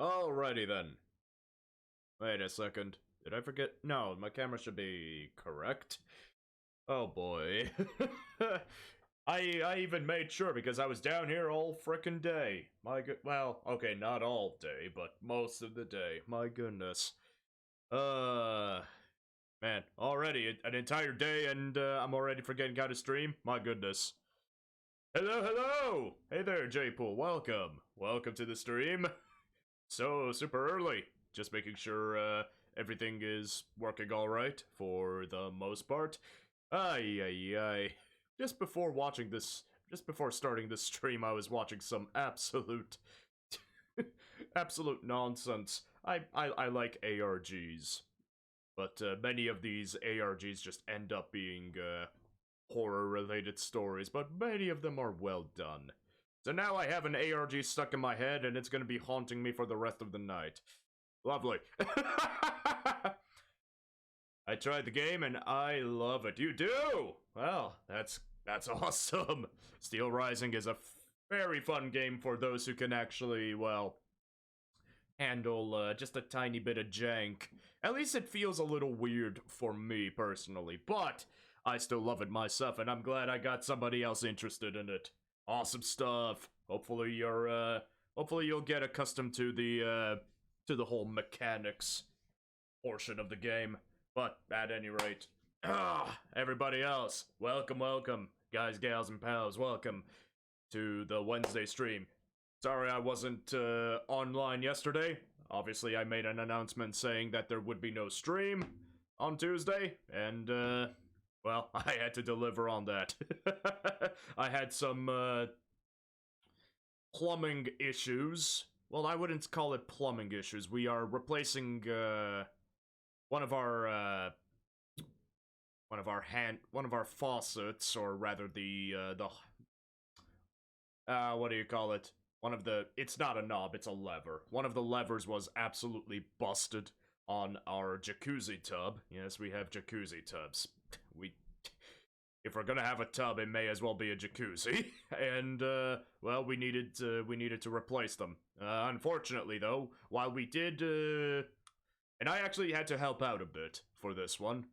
Alrighty then. Wait a second. Did I forget? No, my camera should be correct. Oh boy. I even made sure because I was down here all frickin' day. Well, okay, not all day, but most of the day. My goodness. Man, already an entire day and I'm already forgetting how to stream? My goodness. Hello, hello! Hey there, J-Pool, welcome. Welcome to the stream. So, super early. Just making sure, everything is working alright for the most part. Ay. Just before starting this stream, I was watching some absolute, absolute nonsense. I like ARGs. But, many of these ARGs just end up being, horror-related stories, but many of them are well done. So now I have an ARG stuck in my head, and it's gonna be haunting me for the rest of the night. Lovely. I tried the game, and I love it. You do? Well, that's awesome. Steelrising is a very fun game for those who can actually, well, handle just a tiny bit of jank. At least it feels a little weird for me, personally, but I still love it myself, and I'm glad I got somebody else interested in it. Awesome stuff. Hopefully you'll get accustomed to the whole mechanics portion of the game. But at any rate, everybody else, welcome, guys, gals, and pals, welcome to the Wednesday stream. Sorry I wasn't online yesterday. Obviously, I made an announcement saying that there would be no stream on Tuesday, and well, I had to deliver on that. I had some, plumbing issues. Well, I wouldn't call it plumbing issues. We are replacing, one of our faucets, or rather what do you call it? It's not a knob, it's a lever. One of the levers was absolutely busted on our jacuzzi tub. Yes, we have jacuzzi tubs. If we're gonna have a tub, it may as well be a jacuzzi. And, well, we needed to replace them. Unfortunately, though, while we did, and I actually had to help out a bit for this one.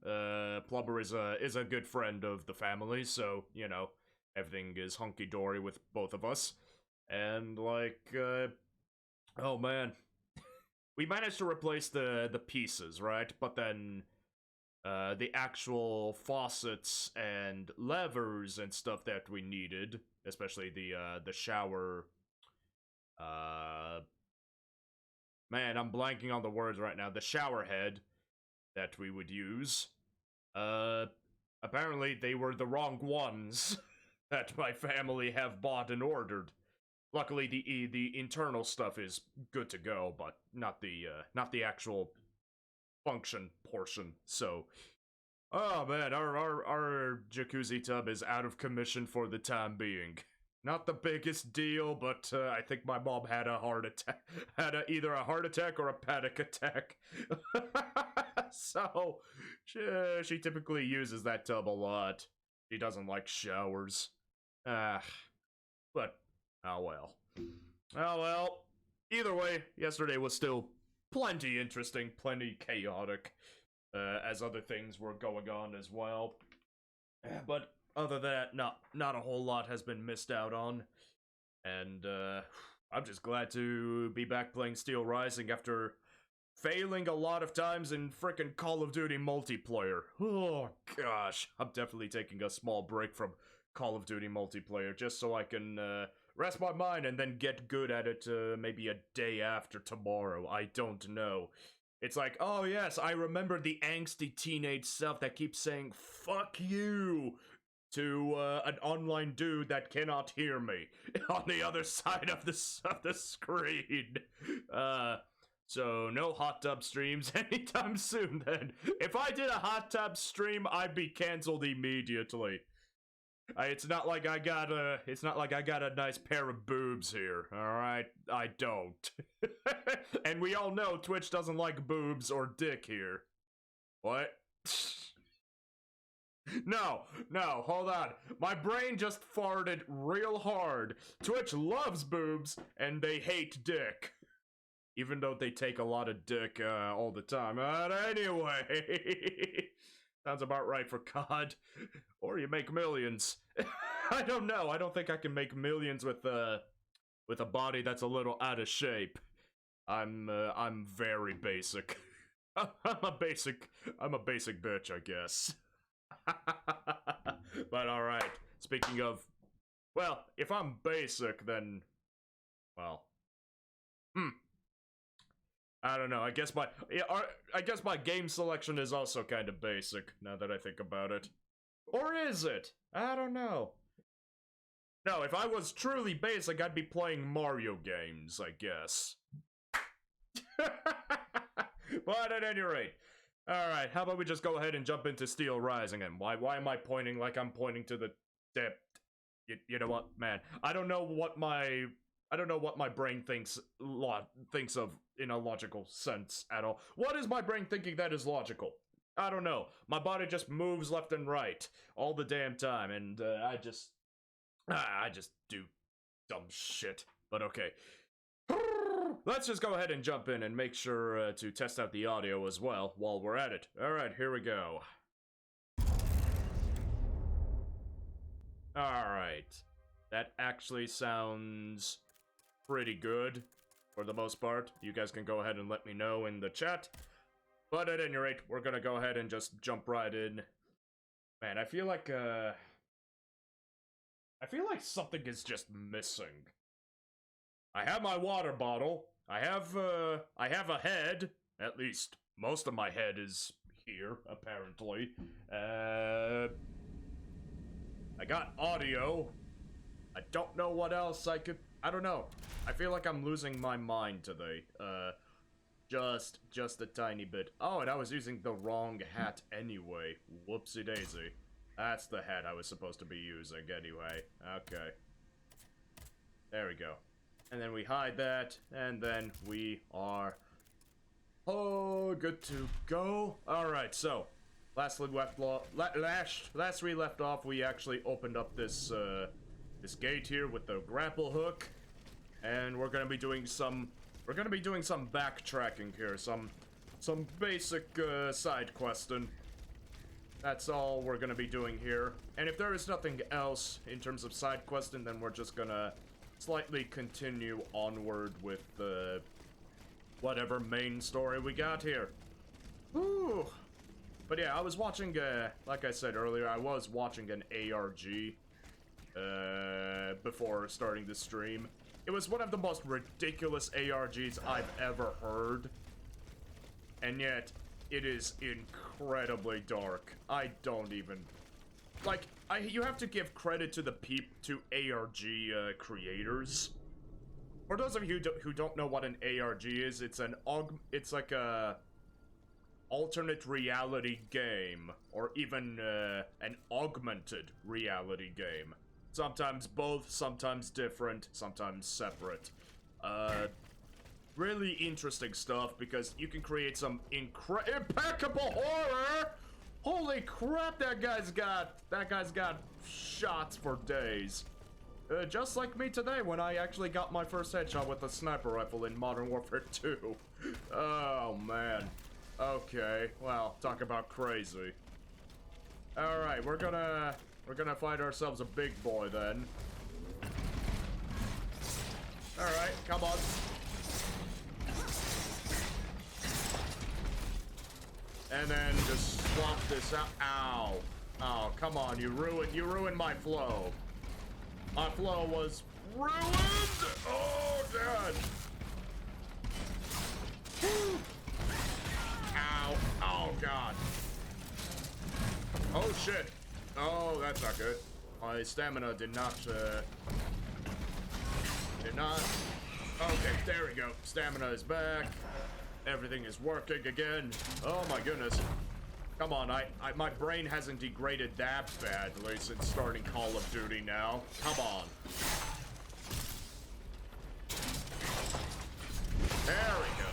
Plumber is a good friend of the family, so, you know, everything is hunky-dory with both of us. And, like, oh man. We managed to replace the pieces, right? But then, the actual faucets and levers and stuff that we needed, especially the shower, man, I'm blanking on the words right now. The shower head that we would use, apparently they were the wrong ones that my family have bought and ordered. Luckily, the internal stuff is good to go, but not the actual function portion. So, oh man, our jacuzzi tub is out of commission for the time being. Not the biggest deal, but I think my mom had a heart attack, either a heart attack or a panic attack. So she typically uses that tub a lot. She doesn't like showers. But oh well. Oh well. Either way, yesterday was still plenty interesting, plenty chaotic, as other things were going on as well. But other than that, not a whole lot has been missed out on. And I'm just glad to be back playing Steelrising after failing a lot of times in frickin' Call of Duty multiplayer. Oh gosh, I'm definitely taking a small break from Call of Duty multiplayer just so I can rest my mind and then get good at it maybe a day after tomorrow. I don't know. It's like, oh yes, I remember the angsty teenage self that keeps saying, fuck you, to an online dude that cannot hear me on the other side of the screen. So no hot tub streams anytime soon then. If I did a hot tub stream, I'd be canceled immediately. It's not like I got a nice pair of boobs here, alright? I don't. And we all know Twitch doesn't like boobs or dick here. What? No, hold on. My brain just farted real hard. Twitch loves boobs, and they hate dick. even though they take a lot of dick all the time. But anyway, sounds about right for COD. Or you make millions. I don't know. I don't think I can make millions with a body that's a little out of shape. I'm very basic. I'm a basic bitch, I guess. But alright, speaking of, well, if I'm basic, then, well, I don't know, I guess my game selection is also kind of basic, now that I think about it. Or is it? I don't know. No, if I was truly basic, I'd be playing Mario games, I guess. But at any rate, alright, how about we just go ahead and jump into Steelrising, and why am I pointing like I'm pointing to the depth? You know what, man? I don't know what my brain thinks of in a logical sense at all. What is my brain thinking that is logical? I don't know. My body just moves left and right all the damn time, and I just do dumb shit. But okay. Let's just go ahead and jump in and make sure to test out the audio as well while we're at it. Alright, here we go. Alright. That actually sounds pretty good for the most part. You guys can go ahead and let me know in the chat. But at any rate, we're gonna go ahead and just jump right in. Man, I feel like something is just missing. I have my water bottle. I have a head. At least most of my head is here, apparently. I got audio. I don't know what else I don't know. I feel like I'm losing my mind today. Just a tiny bit. Oh, and I was using the wrong hat anyway. Whoopsie daisy. That's the hat I was supposed to be using anyway. Okay. There we go. And then we hide that, and then we are good to go. Alright, so last we left off, we actually opened up this this gate here with the grapple hook, and we're gonna be doing some backtracking here, some basic side questing. That's all we're gonna be doing here. And if there is nothing else in terms of side questing, then we're just gonna slightly continue onward with the whatever main story we got here. Whew. But yeah, I was watching, like I said earlier, I was watching an ARG before starting the stream. It was one of the most ridiculous ARGs I've ever heard. And yet, it is incredibly dark. I don't even... Like, you have to give credit to the ARG creators. For those of you who don't know what an ARG is, it's like a alternate reality game, or even an augmented reality game. Sometimes both, sometimes different, sometimes separate. Really interesting stuff because you can create some impeccable horror. Holy crap, that guy's got shots for days. Just like me today when I actually got my first headshot with a sniper rifle in Modern Warfare 2. Oh, man. Okay, well, talk about crazy. Alright, we're gonna find ourselves a big boy then. Alright, come on. And then just swap this out. Ow. Oh, come on, you ruined my flow. My flow was ruined! Oh, God. Ow. Oh, God. Oh, shit. Oh, that's not good. My stamina did not. Okay, there we go. Stamina is back. Everything is working again. Oh my goodness. Come on, my brain hasn't degraded that badly since starting Call of Duty now. Come on. There we go.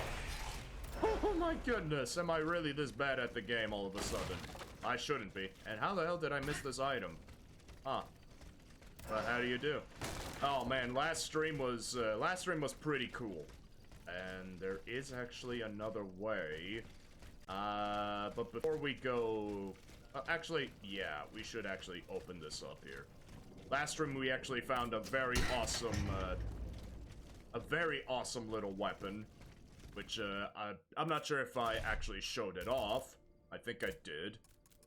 Oh my goodness, am I really this bad at the game all of a sudden? I shouldn't be. And how the hell did I miss this item? Huh. But how do you do? Oh man, last stream was pretty cool. And there is actually another way. But before we go... actually, yeah, we should actually open this up here. Last stream we actually found a very awesome little weapon. Which, I'm not sure if I actually showed it off. I think I did.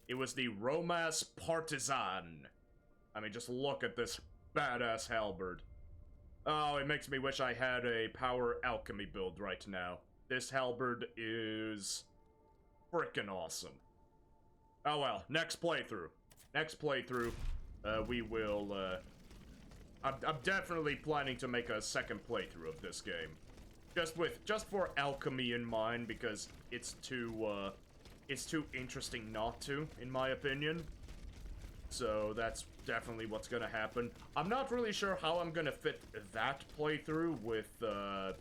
It was the Romas Partisan. I mean, just look at this badass halberd. Oh, it makes me wish I had a power alchemy build right now. This halberd is frickin' awesome. Oh well, next playthrough. Next playthrough, we will, I'm definitely planning to make a second playthrough of this game. Just for alchemy in mind, because it's too interesting not to, in my opinion. So that's definitely what's gonna happen. I'm not really sure how I'm gonna fit that playthrough with the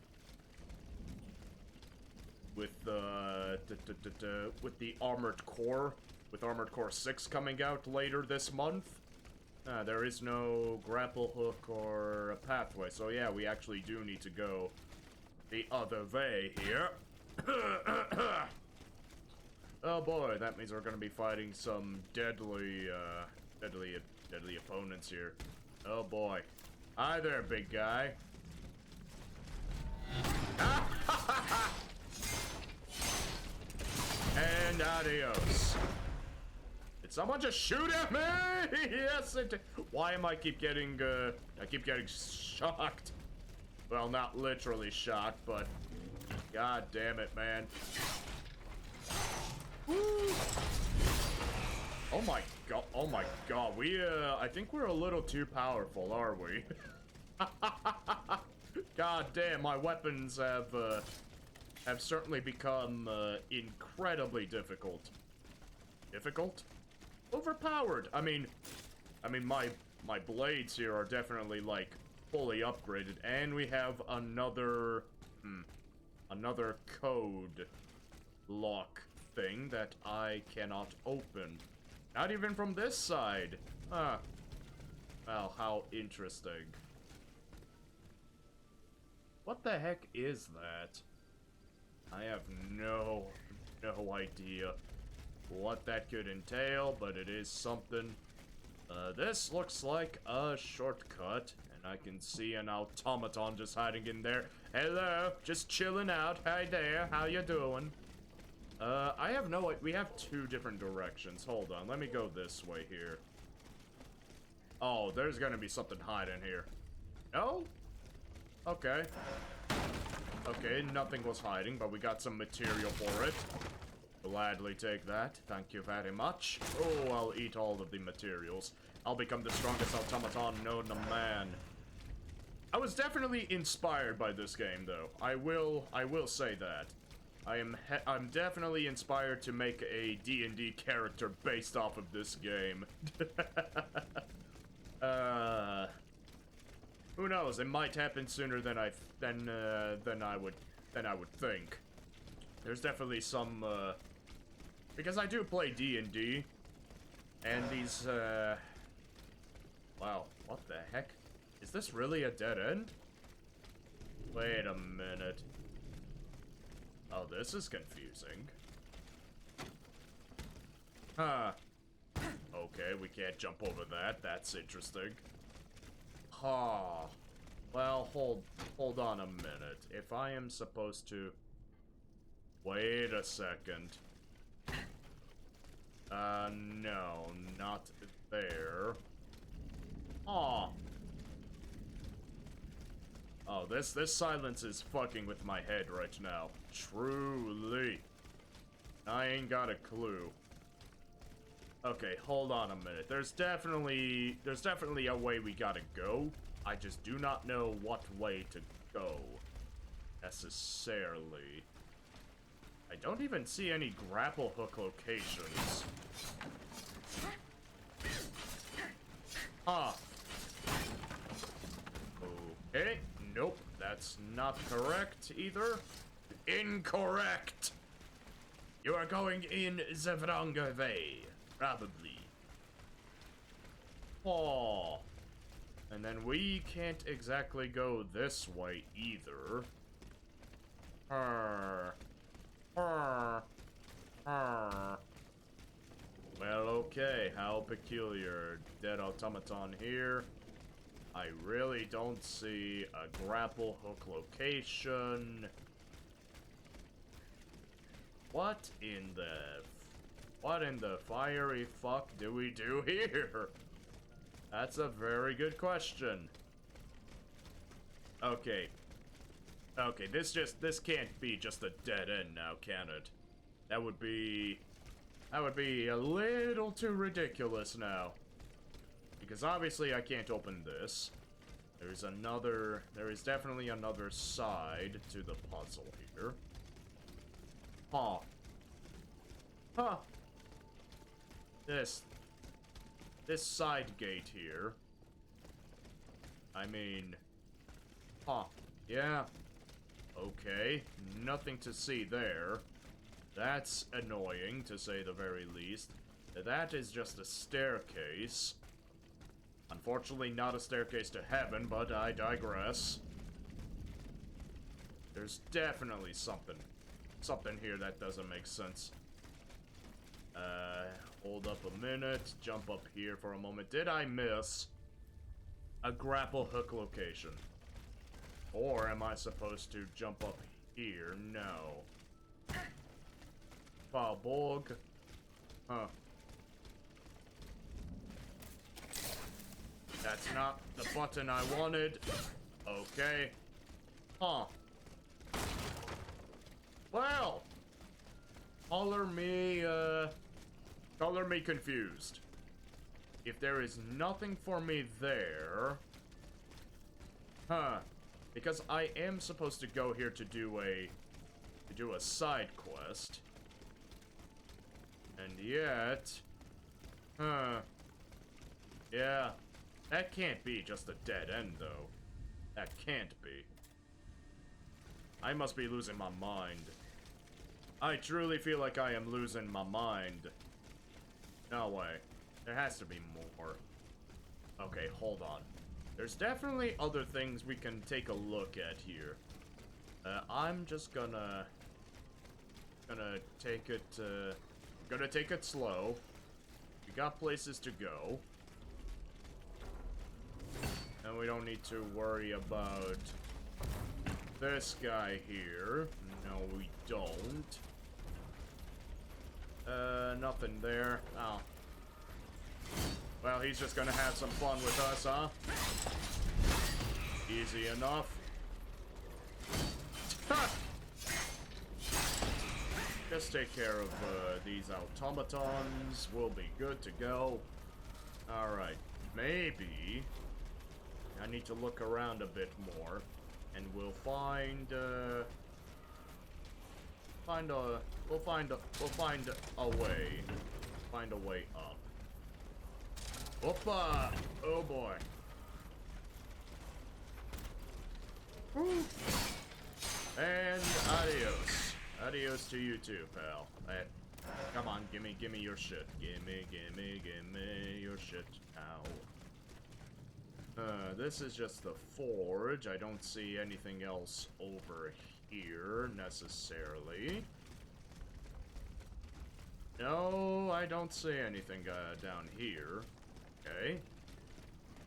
Armored Core, with Armored Core 6 coming out later this month. There is no grapple hook or a pathway, so yeah, we actually do need to go the other way here. Oh boy, that means we're gonna be fighting some deadly opponents here. Oh boy. Hi there, big guy. And adios. Did someone just shoot at me? Yes, it did. Why am I keep getting shocked? Well, not literally shocked, but god damn it, man. Woo. Oh my god, I think we're a little too powerful, are we? God damn, my weapons have certainly become, incredibly difficult. Difficult? Overpowered! I mean, my blades here are definitely, like, fully upgraded, and we have another code lock thing that I cannot open. Not even from this side. Huh. Well, how interesting. What the heck is that? I have no idea what that could entail, but it is something. This looks like a shortcut, and I can see an automaton just hiding in there. Hello, just chilling out. Hi there, how you doing? I have no idea. We have two different directions. Hold on, let me go this way here. Oh, there's gonna be something hiding here. No? Okay. Okay, nothing was hiding, but we got some material for it. Gladly take that. Thank you very much. Oh, I'll eat all of the materials. I'll become the strongest automaton known to man. I was definitely inspired by this game, though. I will say that. I'm definitely inspired to make a D&D character based off of this game. Who knows? It might happen sooner than I would think. There's definitely some because I do play D&D, and these wow, what the heck? Is this really a dead end? Wait a minute. Oh, this is confusing. Huh. Okay, we can't jump over that. That's interesting. Huh. Well, hold on a minute. If I am supposed to... Wait a second. No, not there. Aw. Oh, this silence is fucking with my head right now. Truly. I ain't got a clue. Okay, hold on a minute. There's definitely a way we gotta go. I just do not know what way to go. Necessarily. I don't even see any grapple hook locations. Huh. Okay. Nope, that's not correct either. Incorrect! You are going in the wrong way. Probably. Oh. And then we can't exactly go this way either. Well, okay, how peculiar. Dead automaton here. I really don't see a grapple hook location. What in the fiery fuck do we do here? That's a very good question. Okay. Okay, this can't be just a dead end now, can it? That would be a little too ridiculous now. Because obviously I can't open this. There is definitely another side to the puzzle here. Huh. Huh. This side gate here. I mean, huh. Yeah. Okay. Nothing to see there. That's annoying, to say the very least. That is just a staircase. Unfortunately, not a staircase to heaven, but I digress. There's definitely something here that doesn't make sense. Hold up a minute, jump up here for a moment. Did I miss a grapple hook location? Or am I supposed to jump up here? No. Valborg. Huh. That's not the button I wanted. Okay. Huh. Well. Color me confused. If there is nothing for me there... Huh. Because I am supposed to go here to do a side quest. And yet... Huh. Yeah. That can't be just a dead end, though. That can't be. I must be losing my mind. I truly feel like I am losing my mind. No way. There has to be more. Okay, hold on. There's definitely other things we can take a look at here. I'm just gonna take it slow. We got places to go. And we don't need to worry about this guy here. No, we don't. Nothing there. Oh. Well, he's just gonna have some fun with us, huh? Easy enough. Ha! Just take care of these automatons. We'll be good to go. Alright. Maybe I need to look around a bit more, and we'll find a way. Find a way up. Whoopa! Oh boy. Woo. And adios. Adios to you too, pal. Hey, come on, gimme your shit. Gimme your shit now. This is just the forge. I don't see anything else over here, necessarily. No, I don't see anything, down here. Okay.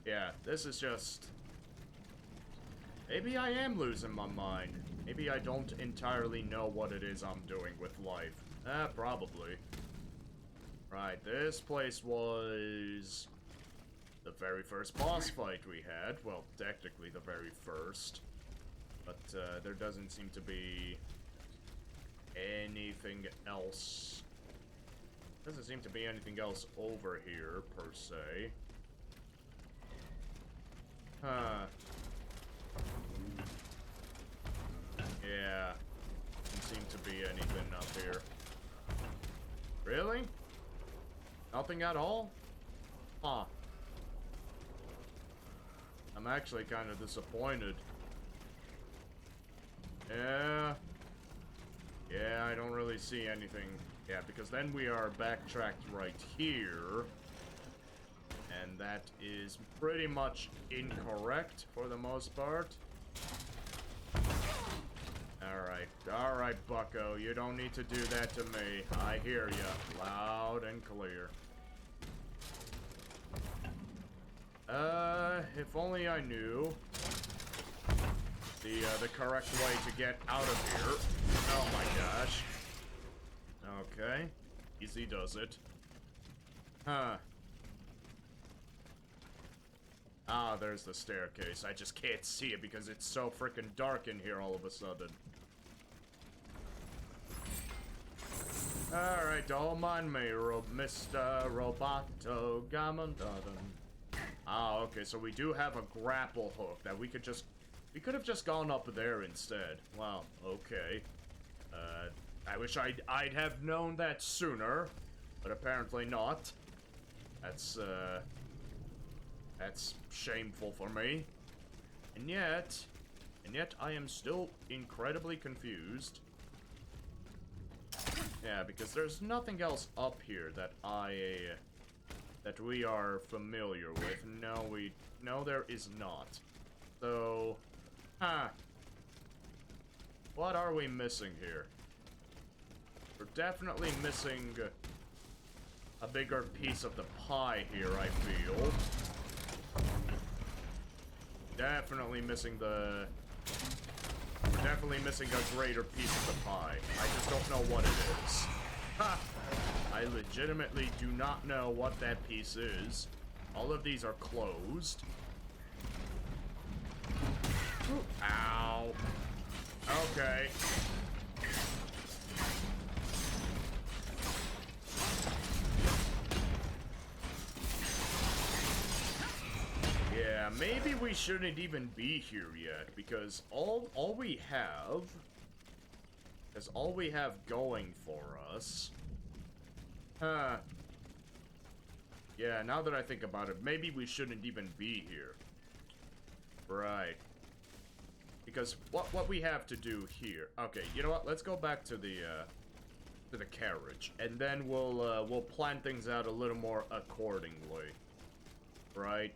Yeah, this is just... Maybe I am losing my mind. Maybe I don't entirely know what it is I'm doing with life. Probably. Right, this place was... the very first boss fight we had. Well, technically the very first. But, there doesn't seem to be anything else. Doesn't seem to be anything else over here, per se. Huh. Yeah. Doesn't seem to be anything up here. Really? Nothing at all? Huh. I'm actually kind of disappointed. Yeah. Yeah, I don't really see anything. Yeah, because then we are backtracked right here. And that is pretty much incorrect for the most part. Alright, Alright, bucko, you don't need to do that to me. I hear ya, loud and clear. If only I knew the correct way to get out of here. Oh my gosh. Okay. Easy does it. Huh. Ah, there's the staircase. I just can't see it because it's so freaking dark in here all of a sudden. Alright, don't mind me, Mr. Roboto Gamondadan. Ah, okay, so we do have a grapple hook that we could have just gone up there instead. Wow, okay. I wish I'd have known that sooner, but apparently not. That's shameful for me. And yet I am still incredibly confused. Yeah, because there's nothing else up here that that we are familiar with. No, there is not. So, what are we missing here? We're definitely missing a bigger piece of the pie here, I feel. Definitely missing We're definitely missing a greater piece of the pie. I just don't know what it is. Ha! I legitimately do not know what that piece is. All of these are closed. Ooh, ow. Okay. Yeah, maybe we shouldn't even be here yet, because all we have going for us. Huh. Yeah, now that I think about it, maybe we shouldn't even be here. Right. Because what we have to do here. Okay, you know what? Let's go back to the carriage, and then we'll plan things out a little more accordingly. Right?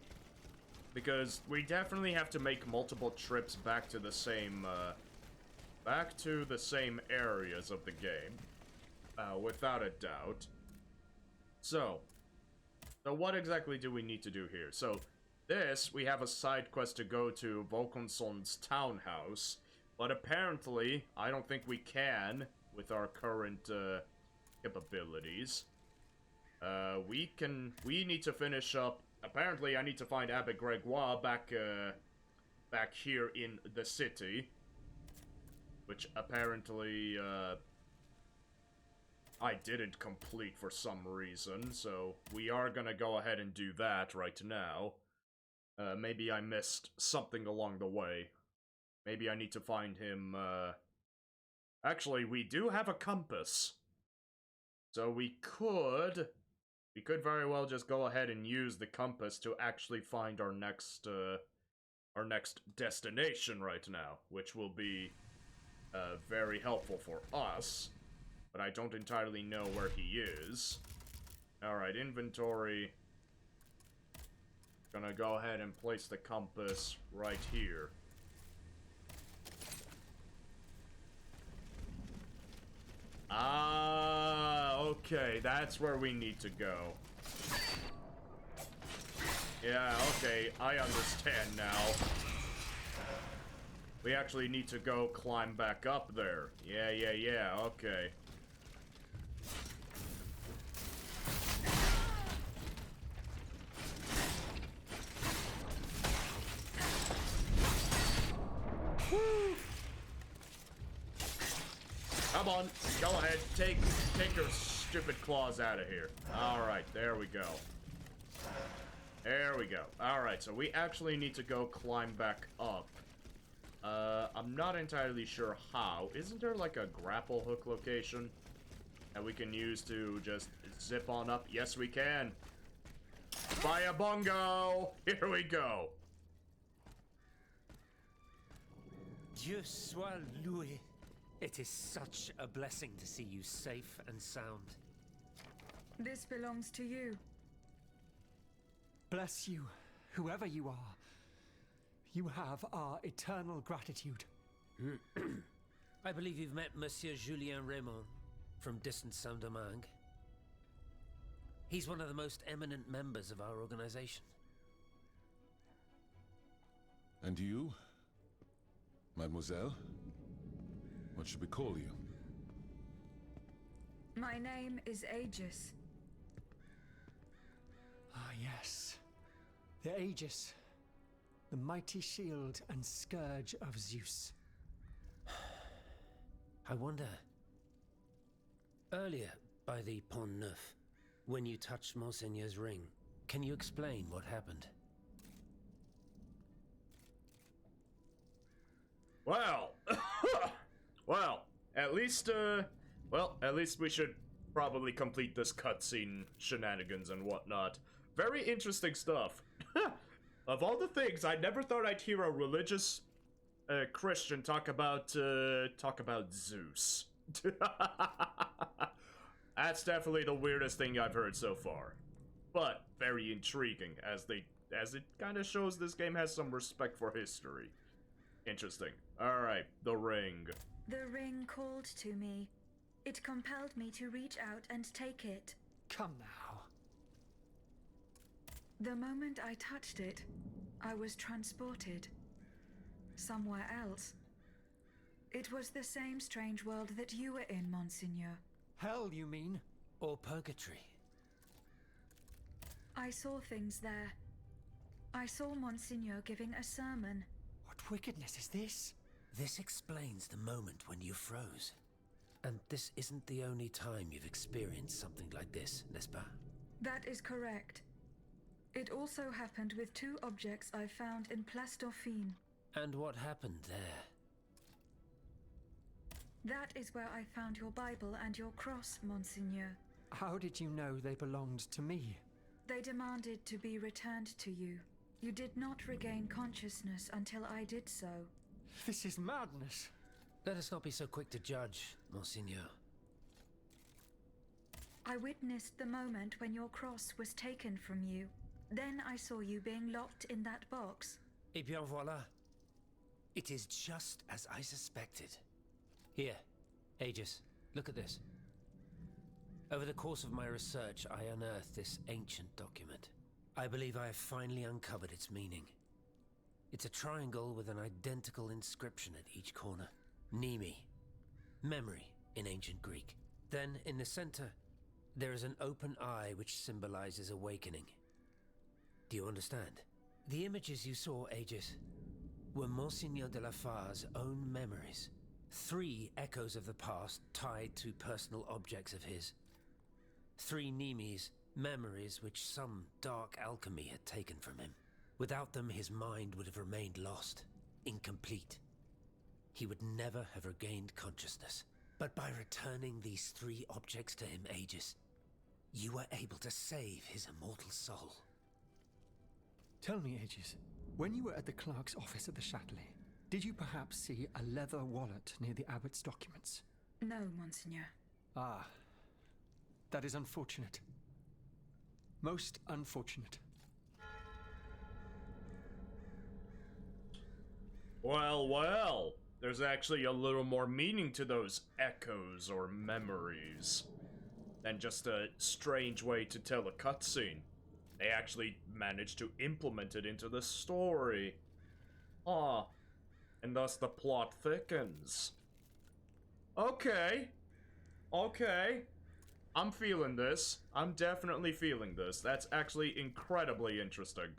Because we definitely have to make multiple trips back to the same areas of the game, without a doubt. So what exactly do we need to do here? So, we have a side quest to go to Volkonson's townhouse, but apparently, I don't think we can with our current, capabilities. We need to finish up. Apparently, I need to find Abbe Gregoire back here in the city, which apparently, I didn't complete for some reason, so we are gonna go ahead and do that right now. Maybe I missed something along the way. Maybe I need to find him, Actually, we do have a compass. So we could very well just go ahead and use the compass to actually find our next destination right now, which will be, very helpful for us. But I don't entirely know where he is. Alright, inventory. Gonna go ahead and place the compass right here. Ah, okay, that's where we need to go. Yeah, okay, I understand now. We actually need to go climb back up there. Yeah, okay. Woo! Come on, go ahead, take your stupid claws out of here. Alright, there we go. There we go. Alright, so we actually need to go climb back up. I'm not entirely sure how. Isn't there like a grapple hook location that we can use to just zip on up? Yes, we can. Fire bongo! Here we go. Dieu soit loué. It is such a blessing to see you safe and sound. This belongs to you. Bless you, whoever you are. You have our eternal gratitude. I believe you've met Monsieur Julien Raymond from distant Saint-Domingue. He's one of the most eminent members of our organization. And you? Mademoiselle? What should we call you? My name is Aegis. Ah, yes. The Aegis. The mighty shield and scourge of Zeus. I wonder... Earlier, by the Pont Neuf, when you touched Monseigneur's ring, can you explain what happened? Well, well, at least we should probably complete this cutscene shenanigans and whatnot. Very interesting stuff. Of all the things, I never thought I'd hear a religious Christian talk about Zeus. That's definitely the weirdest thing I've heard so far, but very intriguing as it kind of shows this game has some respect for history. Interesting. Alright, the ring. The ring called to me. It compelled me to reach out and take it. Come now. The moment I touched it, I was transported. Somewhere else. It was the same strange world that you were in, Monseigneur. Hell, you mean? Or purgatory? I saw things there. I saw Monseigneur giving a sermon. What wickedness is this? This explains the moment when you froze. And this isn't the only time you've experienced something like this, n'est-ce pas? That is correct. It also happened with two objects I found in Place Dauphine. And what happened there? That is where I found your Bible and your cross, Monseigneur. How did you know they belonged to me? They demanded to be returned to you. You did not regain consciousness until I did so. This is madness. Let us not be so quick to judge, Monseigneur. I witnessed the moment when your cross was taken from you. Then I saw you being locked in that box. Eh bien voilà. It is just as I suspected. Here, Aegis, look at this. Over the course of my research, I unearthed this ancient document. I believe I have finally uncovered its meaning. It's a triangle with an identical inscription at each corner. Nemi, memory in ancient Greek. Then, in the center, there is an open eye which symbolizes awakening. Do you understand? The images you saw, Aegis, were Monseigneur de la Far's own memories. 3 echoes of the past tied to personal objects of his. 3 Nemis, memories which some dark alchemy had taken from him. Without them, his mind would have remained lost, incomplete. He would never have regained consciousness. But by returning these 3 objects to him, Aegis, you were able to save his immortal soul. Tell me, Aegis, when you were at the clerk's office at the Châtelet, did you perhaps see a leather wallet near the abbot's documents? No, Monseigneur. Ah, that is unfortunate. Most unfortunate. Well, well. There's actually a little more meaning to those echoes or memories than just a strange way to tell a cutscene. They actually managed to implement it into the story. Ah, and thus the plot thickens. Okay. Okay. I'm feeling this. I'm definitely feeling this. That's actually incredibly interesting.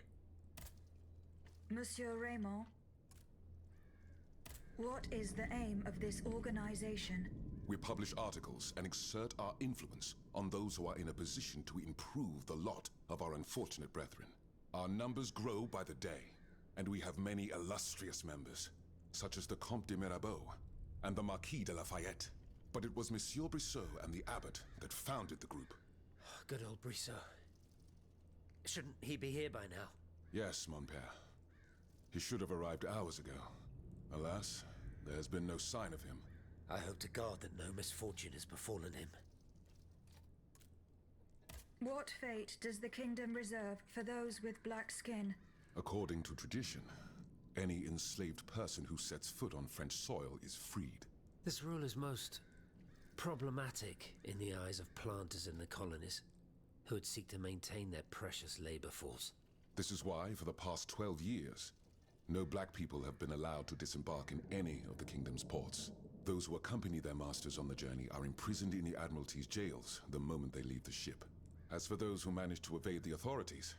Monsieur Raymond, what is the aim of this organization? We publish articles and exert our influence on those who are in a position to improve the lot of our unfortunate brethren. Our numbers grow by the day, and we have many illustrious members, such as the Comte de Mirabeau and the Marquis de Lafayette. But it was Monsieur Brissot and the abbot that founded the group. Good old Brissot. Shouldn't he be here by now? Yes, mon père. He should have arrived hours ago. Alas, there has been no sign of him. I hope to God that no misfortune has befallen him. What fate does the kingdom reserve for those with black skin? According to tradition, any enslaved person who sets foot on French soil is freed. This rule is most problematic in the eyes of planters in the colonies, who would seek to maintain their precious labor force. This is why, for the past 12 years, no black people have been allowed to disembark in any of the kingdom's ports. Those who accompany their masters on the journey are imprisoned in the Admiralty's jails the moment they leave the ship. As for those who manage to evade the authorities,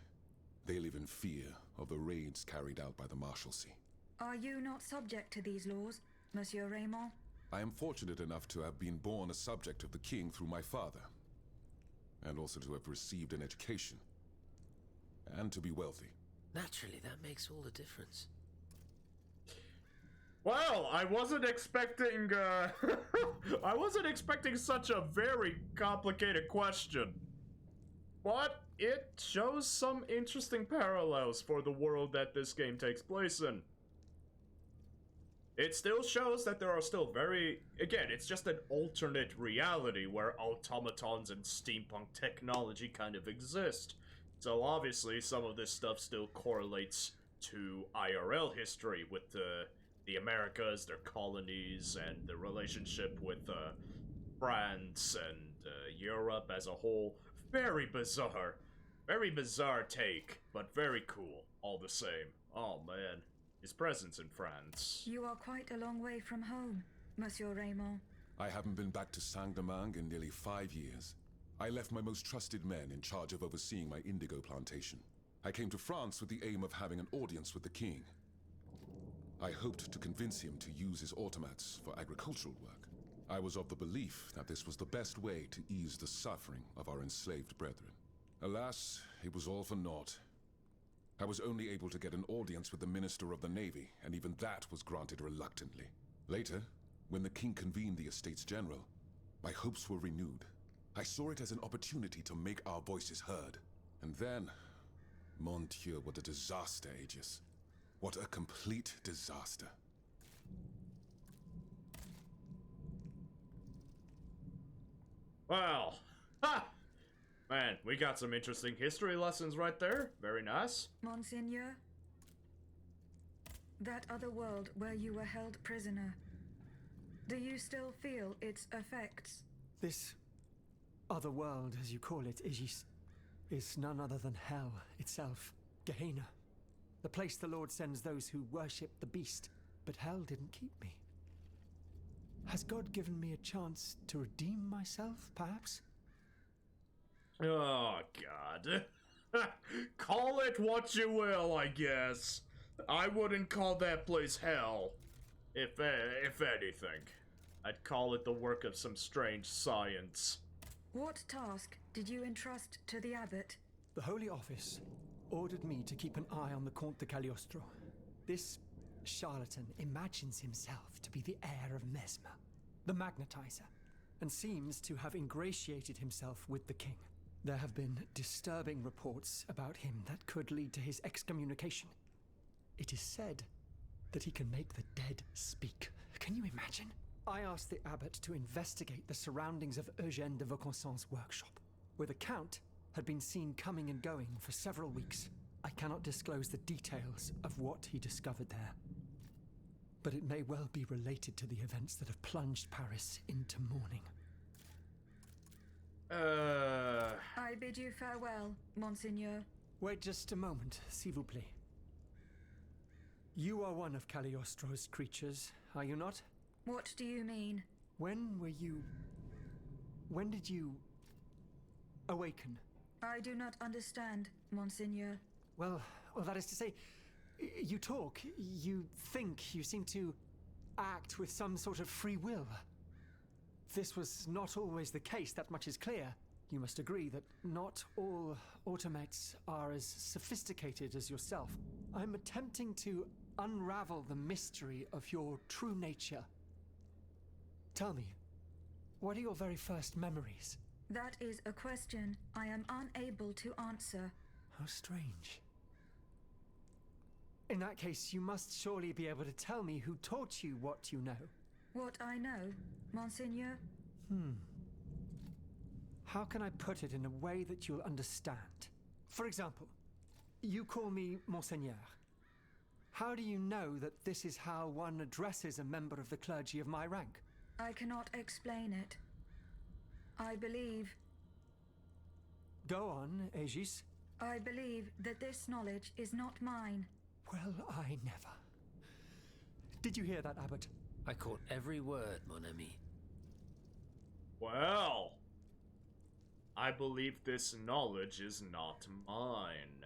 they live in fear of the raids carried out by the Marshalsea. Are you not subject to these laws, Monsieur Raymond? I am fortunate enough to have been born a subject of the king through my father, and also to have received an education, and to be wealthy. Naturally, that makes all the difference. Well, I wasn't expecting, I wasn't expecting such a very complicated question. But it shows some interesting parallels for the world that this game takes place in. It still shows that there are still again, it's just an alternate reality where automatons and steampunk technology kind of exist. So obviously some of this stuff still correlates to IRL history with the Americas, their colonies, and the relationship with France and Europe as a whole. Very bizarre take, but very cool all the same. Oh man, his presence in France. You are quite a long way from home, Monsieur Raymond. I haven't been back to Saint-Domingue in nearly 5 years. I left my most trusted men in charge of overseeing my indigo plantation. I came to France with the aim of having an audience with the king. I hoped to convince him to use his automats for agricultural work. I was of the belief that this was the best way to ease the suffering of our enslaved brethren. Alas, it was all for naught. I was only able to get an audience with the Minister of the Navy, and even that was granted reluctantly. Later, when the king convened the Estates General, my hopes were renewed. I saw it as an opportunity to make our voices heard. And then, mon Dieu, what a disaster, Aegis. What a complete disaster. Well, ha! Man, we got some interesting history lessons right there. Very nice. Monseigneur? That other world where you were held prisoner, do you still feel its effects? This other world, as you call it, Aegis, is none other than hell itself. Gehenna. The place the Lord sends those who worship the beast. But hell didn't keep me. Has God given me a chance to redeem myself, perhaps? Oh, God. Call it what you will, I guess. I wouldn't call that place hell. If anything. I'd call it the work of some strange science. What task did you entrust to the abbot? The Holy Office ordered me to keep an eye on the Comte de Cagliostro. This charlatan imagines himself to be the heir of Mesmer, the magnetizer, and seems to have ingratiated himself with the king. There have been disturbing reports about him that could lead to his excommunication. It is said that he can make the dead speak. Can you imagine? I asked the abbot to investigate the surroundings of Eugène de Vaucanson's workshop, where the Count had been seen coming and going for several weeks. I cannot disclose the details of what he discovered there, but it may well be related to the events that have plunged Paris into mourning. I bid you farewell, Monseigneur. Wait just a moment, s'il vous plaît. You are one of Cagliostro's creatures, are you not? What do you mean? When did you awaken? I do not understand, Monseigneur. Well, that is to say, you talk, you think, you seem to act with some sort of free will. This was not always the case, that much is clear. You must agree that not all automates are as sophisticated as yourself. I'm attempting to unravel the mystery of your true nature. Tell me, what are your very first memories? That is a question I am unable to answer. How strange. In that case, you must surely be able to tell me who taught you what you know. What I know, Monseigneur? How can I put it in a way that you'll understand? For example, you call me Monseigneur. How do you know that this is how one addresses a member of the clergy of my rank? I cannot explain it. I believe Go on, Aegis. I believe that this knowledge is not mine. Well, I never. Did you hear that, Abbot? I caught every word, mon ami. Well, I believe this knowledge is not mine.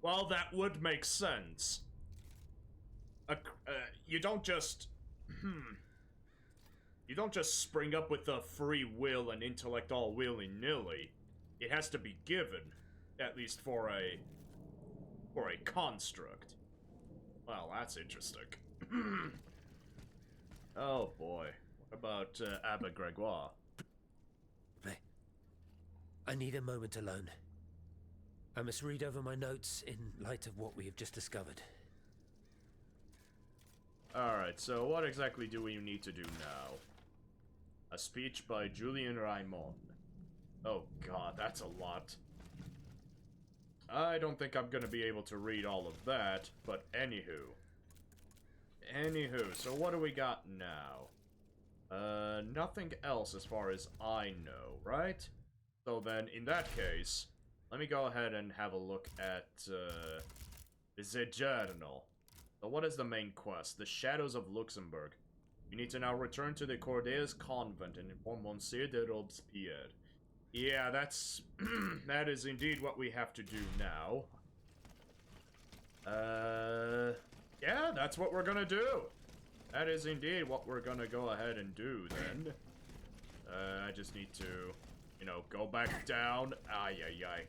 Well, that would make sense. You don't just... You don't just spring up with a free will and intellect all willy-nilly. It has to be given, at least for a construct. Well, that's interesting. Oh boy. What about Abba Gregoire? I need a moment alone. I must read over my notes in light of what we have just discovered. Alright, so what exactly do we need to do now? A speech by Julien Raymond. Oh god, that's a lot. I don't think I'm gonna be able to read all of that, but anywho. So what do we got now? Nothing else as far as I know, right? So then, in that case, let me go ahead and have a look at, the journal. So what is the main quest? The Shadows of Luxembourg. You need to now return to the Cordes convent and inform Monsieur de Robespierre. Yeah, that's... that is indeed what we have to do now. Yeah, that's what we're gonna do. That is indeed what we're gonna go ahead and do, then. I just need to, you know, go back down. Ay, ay, ay.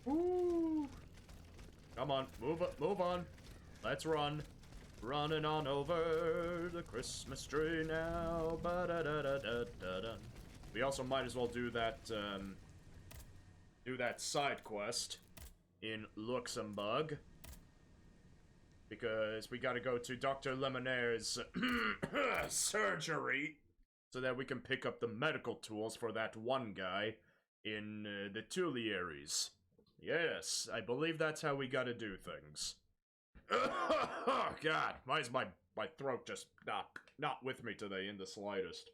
Ooh. Come on, move on. Let's run. Running on over the Christmas tree now. Ba-da-da-da-da-da-da. We also might as well do that side quest in Luxembourg. Because we gotta go to Dr. Lemonaire's surgery so that we can pick up the medical tools for that one guy in the Tuileries. Yes, I believe that's how we gotta do things. Oh, God, why is my throat just not with me today in the slightest?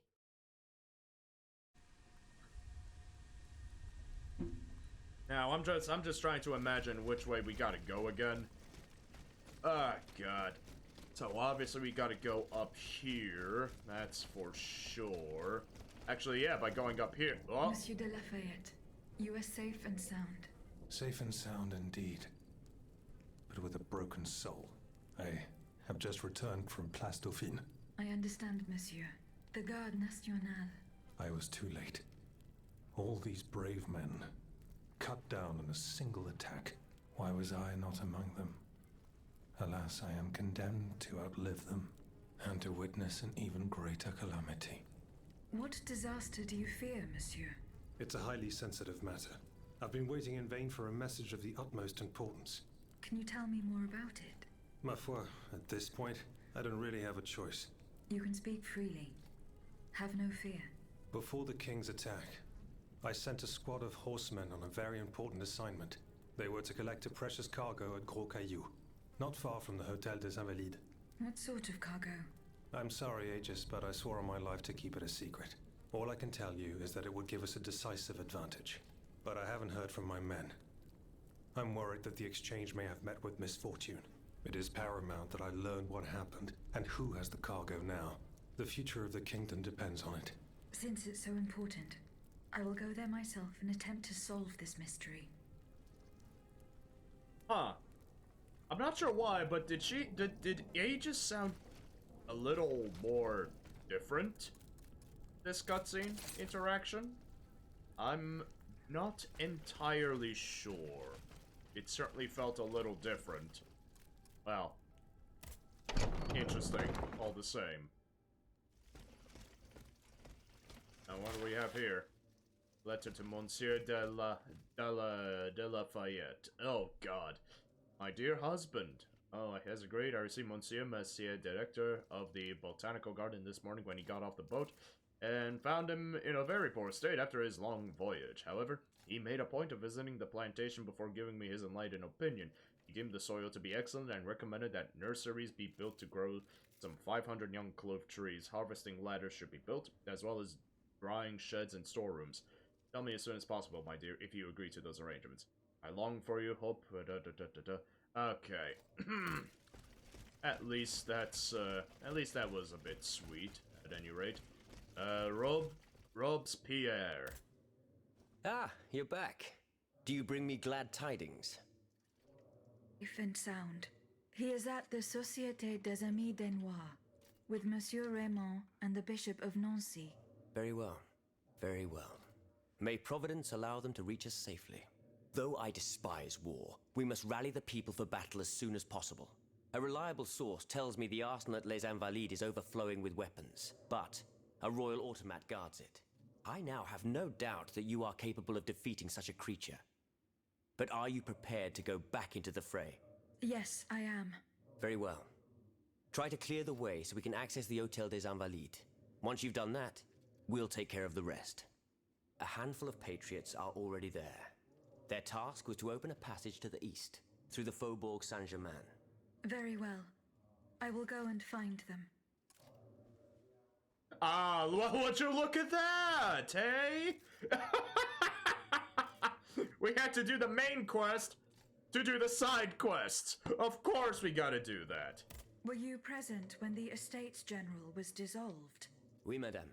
Now, I'm just trying to imagine which way we gotta go again. Oh, God. So, obviously, we gotta go up here. That's for sure. Actually, yeah, by going up here. Oh. Monsieur de Lafayette, you are safe and sound. Safe and sound indeed. But with a broken soul. I have just returned from Place Dauphine. I understand, monsieur. The Garde Nationale. I was too late. All these brave men, cut down in a single attack. Why was I not among them? Alas, I am condemned to outlive them, and to witness an even greater calamity. What disaster do you fear, monsieur? It's a highly sensitive matter. I've been waiting in vain for a message of the utmost importance. Can you tell me more about it? Ma foi, at this point, I don't really have a choice. You can speak freely. Have no fear. Before the king's attack, I sent a squad of horsemen on a very important assignment. They were to collect a precious cargo at Gros Caillou, not far from the Hotel des Invalides. What sort of cargo? I'm sorry, Aegis, but I swore on my life to keep it a secret. All I can tell you is that it would give us a decisive advantage. But I haven't heard from my men. I'm worried that the exchange may have met with misfortune. It is paramount that I learn what happened and who has the cargo now. The future of the kingdom depends on it. Since it's so important, I will go there myself and attempt to solve this mystery. Huh. I'm not sure why, but did Aegis sound a little more different? This cutscene interaction? I'm not entirely sure. It certainly felt a little different. Well, interesting, all the same. Now what do we have here? Letter to Monsieur de Lafayette. Oh God. My dear husband. Oh, as agreed, I received Monsieur Director of the Botanical Garden this morning when he got off the boat, and found him in a very poor state after his long voyage. However, he made a point of visiting the plantation before giving me his enlightened opinion. He He deemed the soil to be excellent and recommended that nurseries be built to grow some 500 young clove trees. Harvesting ladders should be built, as well as drying sheds and storerooms. Tell me as soon as possible, my dear, if you agree to those arrangements. I long for you, hope. Okay. At least that was a bit sweet, at any rate. Robespierre. Ah, you're back. Do you bring me glad tidings? Safe and sound. He is at the Société des Amis des Noirs, with Monsieur Raymond and the Bishop of Nancy. Very well. Very well. May Providence allow them to reach us safely. Though I despise war, we must rally the people for battle as soon as possible. A reliable source tells me the arsenal at Les Invalides is overflowing with weapons, but a royal automat guards it. I now have no doubt that you are capable of defeating such a creature. But are you prepared to go back into the fray? Yes, I am. Very well. Try to clear the way so we can access the Hôtel des Invalides. Once you've done that, we'll take care of the rest. A handful of patriots are already there. Their task was to open a passage to the east, through the Faubourg Saint-Germain. Very well. I will go and find them. Ah, would you look at that, hey? We had to do the main quest to do the side quests. Of course we gotta do that. Were you present when the Estates General was dissolved? Oui, madame.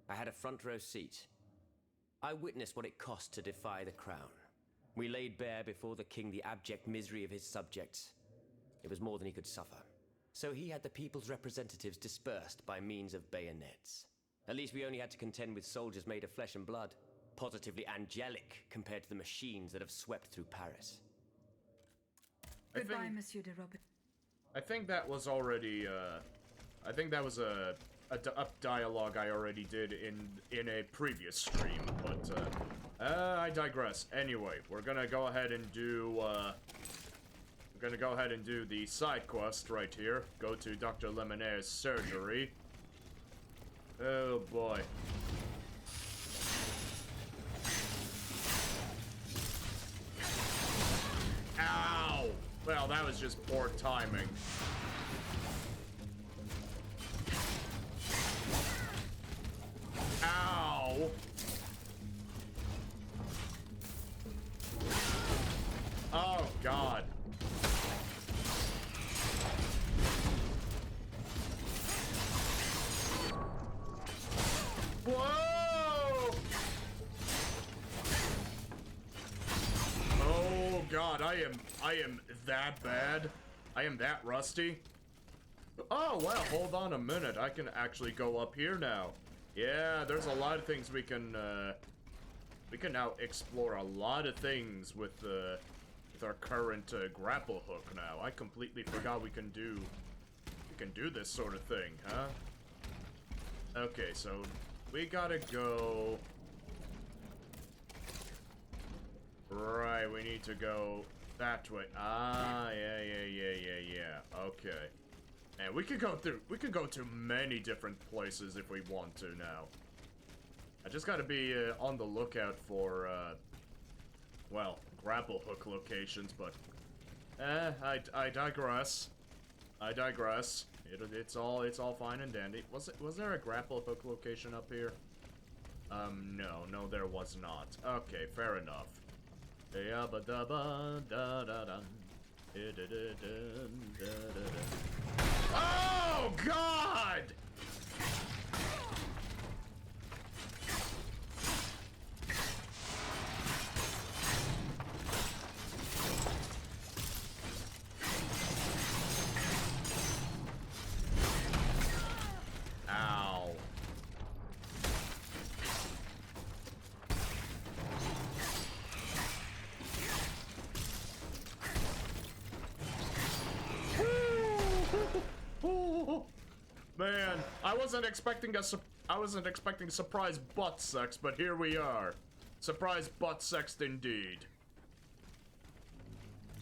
I had a front row seat. I witnessed what it cost to defy the crown. We laid bare before the king the abject misery of his subjects. It was more than he could suffer. So he had the people's representatives dispersed by means of bayonets. At least we only had to contend with soldiers made of flesh and blood. Positively angelic compared to the machines that have swept through Paris. Goodbye, Monsieur de Robert. I think that was already, I think that was a dialogue I already did in a previous stream, but, I digress. Anyway, we're gonna go ahead and do, the side quest right here. Go to Dr. Lemonaire's surgery. Oh boy. Ow! Well, that was just poor timing. Ow! Oh, God. Whoa! Oh, God, I am that bad? I am that rusty? Oh, well, hold on a minute. I can actually go up here now. Yeah, there's a lot of things we can now explore a lot of things with our current grapple hook now. I completely forgot we can do this sort of thing, huh? Okay, so we gotta go. Right, we need to go that way. Ah, yeah. Okay. And we could go to many different places if we want to now. I just gotta be on the lookout for, well, grapple hook locations, but, I digress. I digress. It's all fine and dandy. Was there a grapple hook location up here? No, there was not. Okay, fair enough. Oh, God! Ow. Man, I wasn't expecting surprise butt sex, but here we are. Surprise butt sex indeed.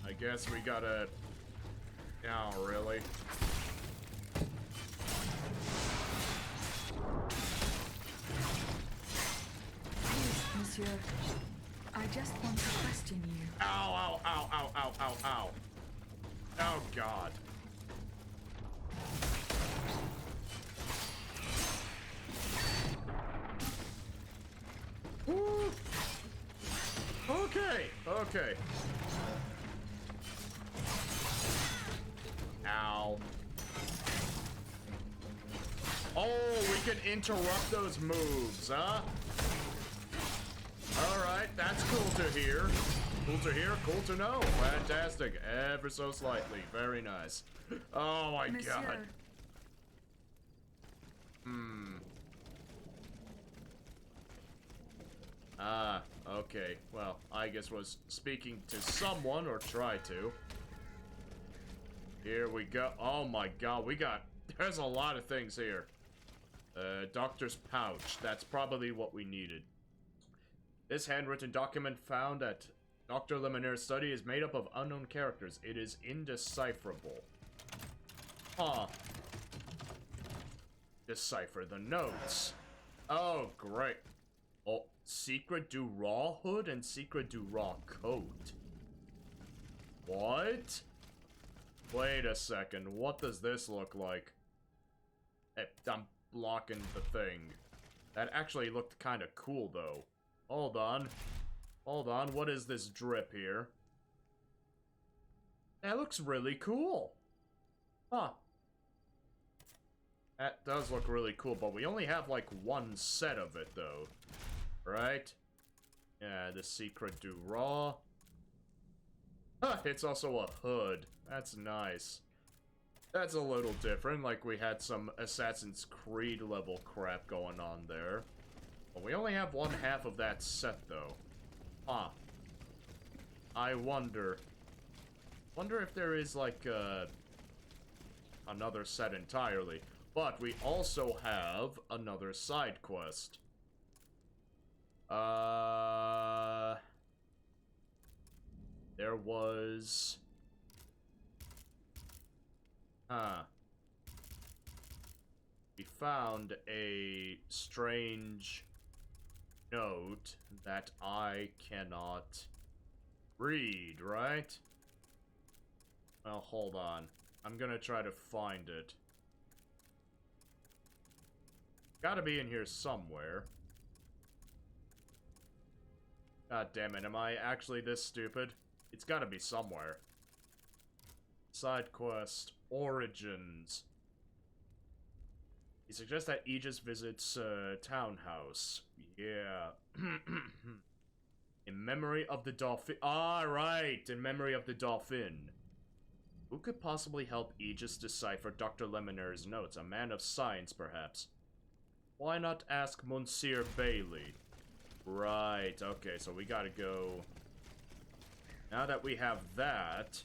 I guess we gotta... Oh, really? Monsieur, I just want to question you. Ow, ow, ow, ow, ow, ow, ow. Oh, God. Woo. Okay, okay. Ow. Oh, we can interrupt those moves, huh? Alright, that's cool to hear. Cool to hear, cool to know. Fantastic. Ever so slightly. Very nice. Oh my Monsieur. god. Ah, okay. Well, I guess was speaking to someone, or try to. Here we go. Oh my god, there's a lot of things here. Doctor's pouch. That's probably what we needed. This handwritten document found at Dr. Luminaire's study is made up of unknown characters. It is indecipherable. Huh. Decipher the notes. Oh, great. Oh, secret do raw hood and secret do raw coat. What? Wait a second. What does this look like? Hey, I'm blocking the thing. That actually looked kind of cool, though. Hold on. Hold on. What is this drip here? That looks really cool. Huh. That does look really cool, but we only have, like, one set of it, though. Right? Yeah, the secret do raw. Huh, it's also a hood. That's nice. That's a little different, like we had some Assassin's Creed level crap going on there. But we only have one half of that set, though. Huh. I wonder if there is, like, another set entirely. But we also have another side quest. There was... We found a strange note that I cannot read, right? Well, hold on. I'm gonna try to find it. Gotta be in here somewhere. God damn it, am I actually this stupid? It's gotta be somewhere. Side quest. Origins. He suggests that Aegis visits townhouse. Yeah. In memory of the dolphin. Ah, right. In memory of the dolphin. Who could possibly help Aegis decipher Dr. Luminaire's notes? A man of science, perhaps. Why not ask Monsieur Bailey? Right. Okay, so we gotta go. Now that we have that,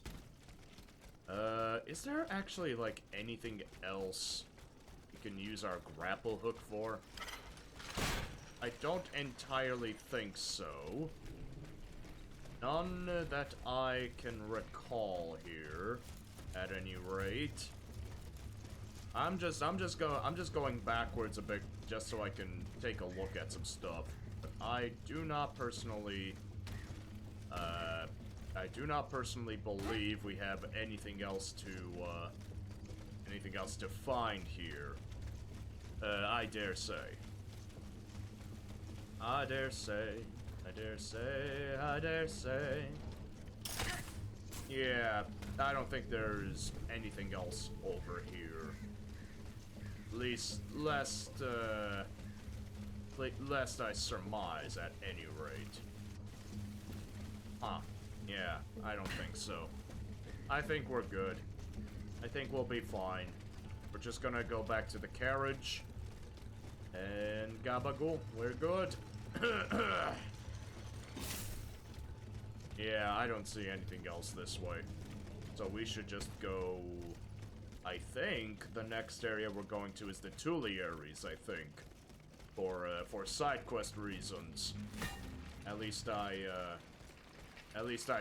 is there actually, like, anything else we can use our grapple hook for? I don't entirely think so. None that I can recall here, at any rate. I'm just going backwards a bit just so I can take a look at some stuff. But I do not personally believe we have anything else to find here. I dare say. I dare say. I dare say. I dare say. Yeah, I don't think there's anything else over here. At least, lest I surmise at any rate. Huh. Yeah, I don't think so. I think we're good. I think we'll be fine. We're just gonna go back to the carriage. And gabagool, we're good. Yeah, I don't see anything else this way. So we should just go... I think the next area we're going to is the Tuileries, I think. For side quest reasons. At least I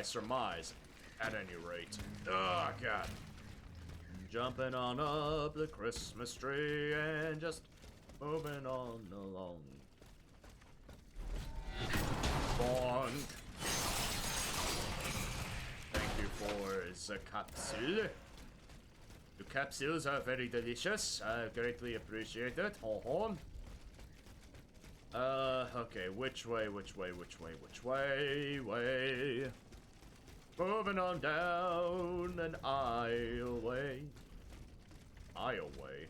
surmise, at any rate. Oh, God. Jumping on up the Christmas tree and just moving on along. Bonk. Thank you for the capsule. The capsules are very delicious. I greatly appreciate it. Hold on. Okay, which way? Way. Moving on down an aisleway. Aisleway.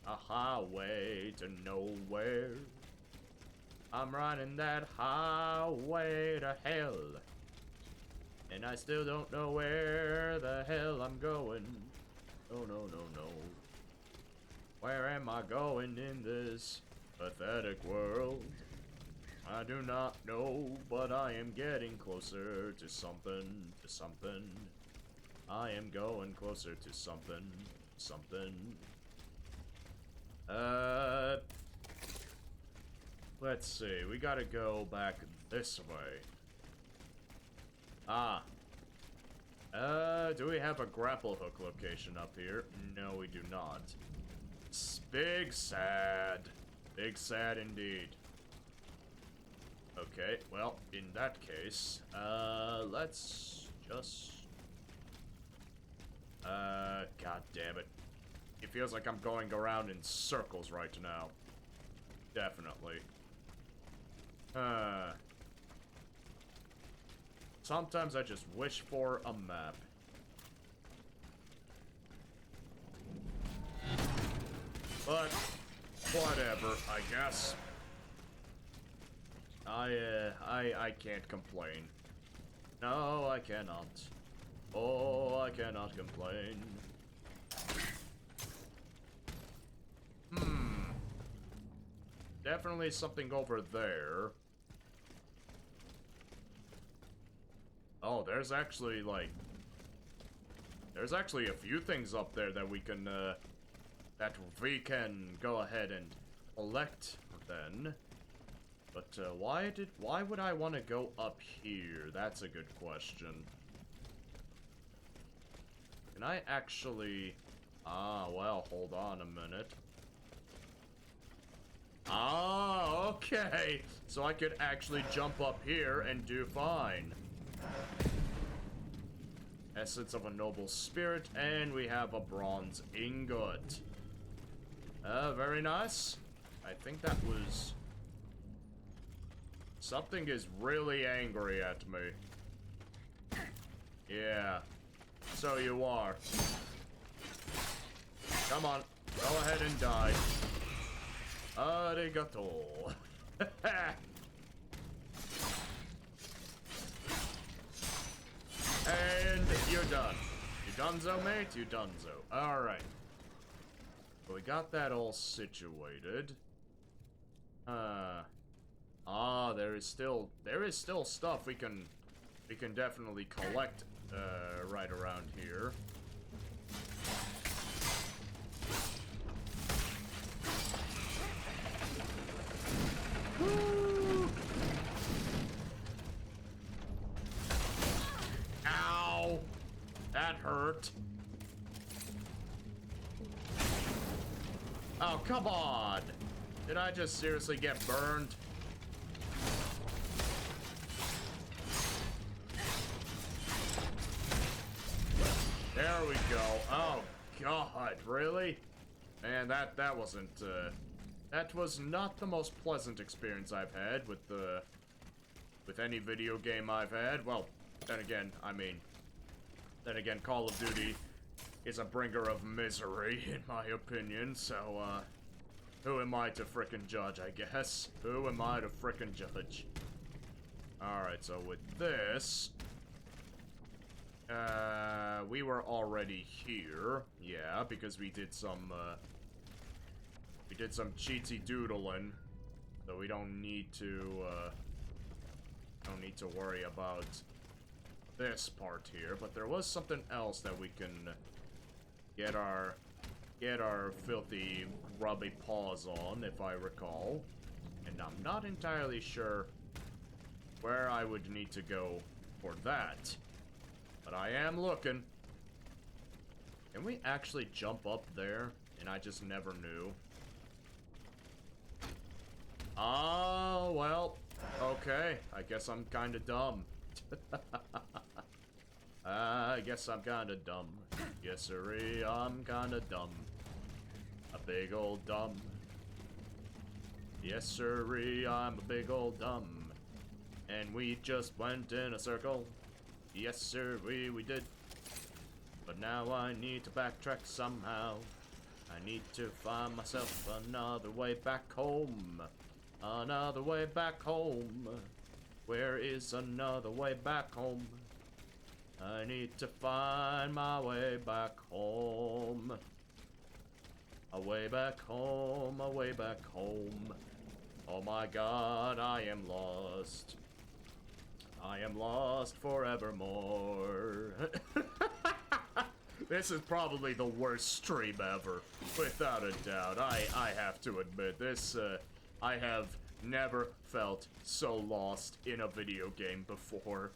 A highway to nowhere. I'm running that highway to hell. And I still don't know where the hell I'm going. No. Where am I going in this pathetic world? I do not know, but I am getting closer to something, I am going closer to something. Let's see, we gotta go back this way. Do we have a grapple hook location up here? No, we do not. Big sad. Big sad indeed. Okay, well, in that case, let's just... God damn it. It feels like I'm going around in circles right now. Definitely. Sometimes I just wish for a map. But, whatever, I guess. I can't complain. No, I cannot. Oh, I cannot complain. Definitely something over there. Oh, there's actually, like... There's actually a few things up there that we can, go ahead and collect, then. But, why would I want to go up here? That's a good question. Can I actually... well, hold on a minute. Okay! So I could actually jump up here and do fine. Essence of a noble spirit, and we have a bronze ingot. Very nice. I think that was... Something is really angry at me. Yeah. So you are. Come on. Go ahead and die. Arigato. And you're done. You donezo, mate? You donezo. Alright. So we got that all situated. There is still stuff we can definitely collect, right around here. Woo! Ow! That hurt. Oh, come on! Did I just seriously get burned? There we go. Oh, God, really? Man, that wasn't, that was not the most pleasant experience I've had with any video game I've had. Well, then again, Call of Duty is a bringer of misery, in my opinion, so, who am I to frickin' judge, I guess? Who am I to frickin' judge? Alright, so with this... we were already here, yeah, because we did some cheatsy doodling, so we don't need to worry about this part here, but there was something else that we can get our filthy, grubby paws on, if I recall, and I'm not entirely sure where I would need to go for that. But I am looking. Can we actually jump up there? And I just never knew. Oh, well. Okay. I guess I'm kind of dumb. I guess I'm kinda dumb. Yes, sirree, I'm kinda dumb. A big old dumb. Yes, sirree, I'm a big old dumb. And we just went in a circle. Yes, sir, we did. But now I need to backtrack somehow. I need to find myself another way back home. Another way back home. Where is another way back home? I need to find my way back home. A way back home, a way back home. Oh my god, I am lost. I am lost forevermore. This is probably the worst stream ever, without a doubt. I have to admit this. I have never felt so lost in a video game before.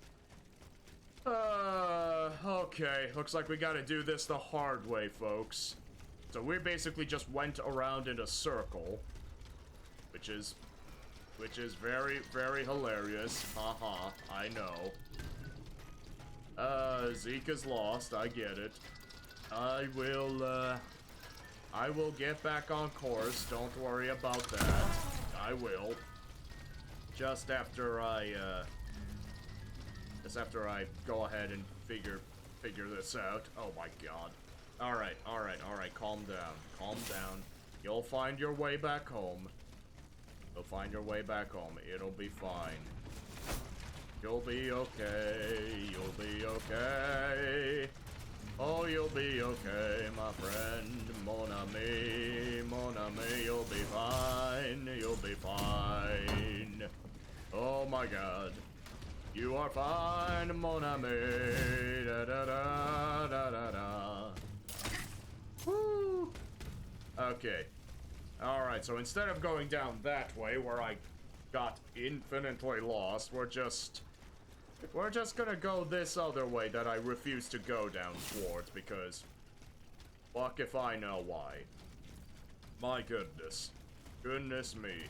Okay. Looks like we gotta do this the hard way, folks. So we basically just went around in a circle, which is very, very hilarious. Haha, I know. Zeke is lost, I get it. I will get back on course, don't worry about that. I will. Just after I go ahead and figure this out. Oh my god. Alright, calm down. You'll find your way back home. You'll find your way back home. It'll be fine. You'll be okay. You'll be okay. Oh, you'll be okay, my friend. Mon ami, you'll be fine. You'll be fine. Oh my god. You are fine, mon ami. Da da da da da da. Woo. Okay. Alright, so instead of going down that way where I got infinitely lost, we're just gonna go this other way that I refuse to go down towards because fuck if I know why. My goodness. Goodness me.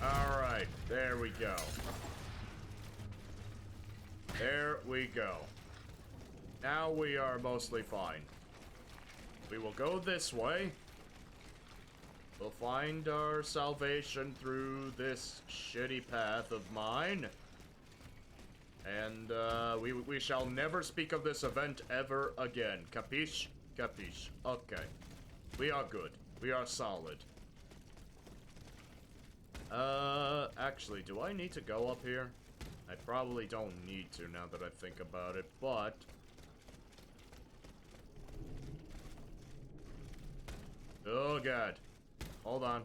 Alright, there we go. There we go. Now we are mostly fine. We will go this way. We'll find our salvation through this shitty path of mine. And, we shall never speak of this event ever again. Capiche? Capiche. Okay. We are good. We are solid. Actually, do I need to go up here? I probably don't need to now that I think about it, but... Oh, God. Hold on.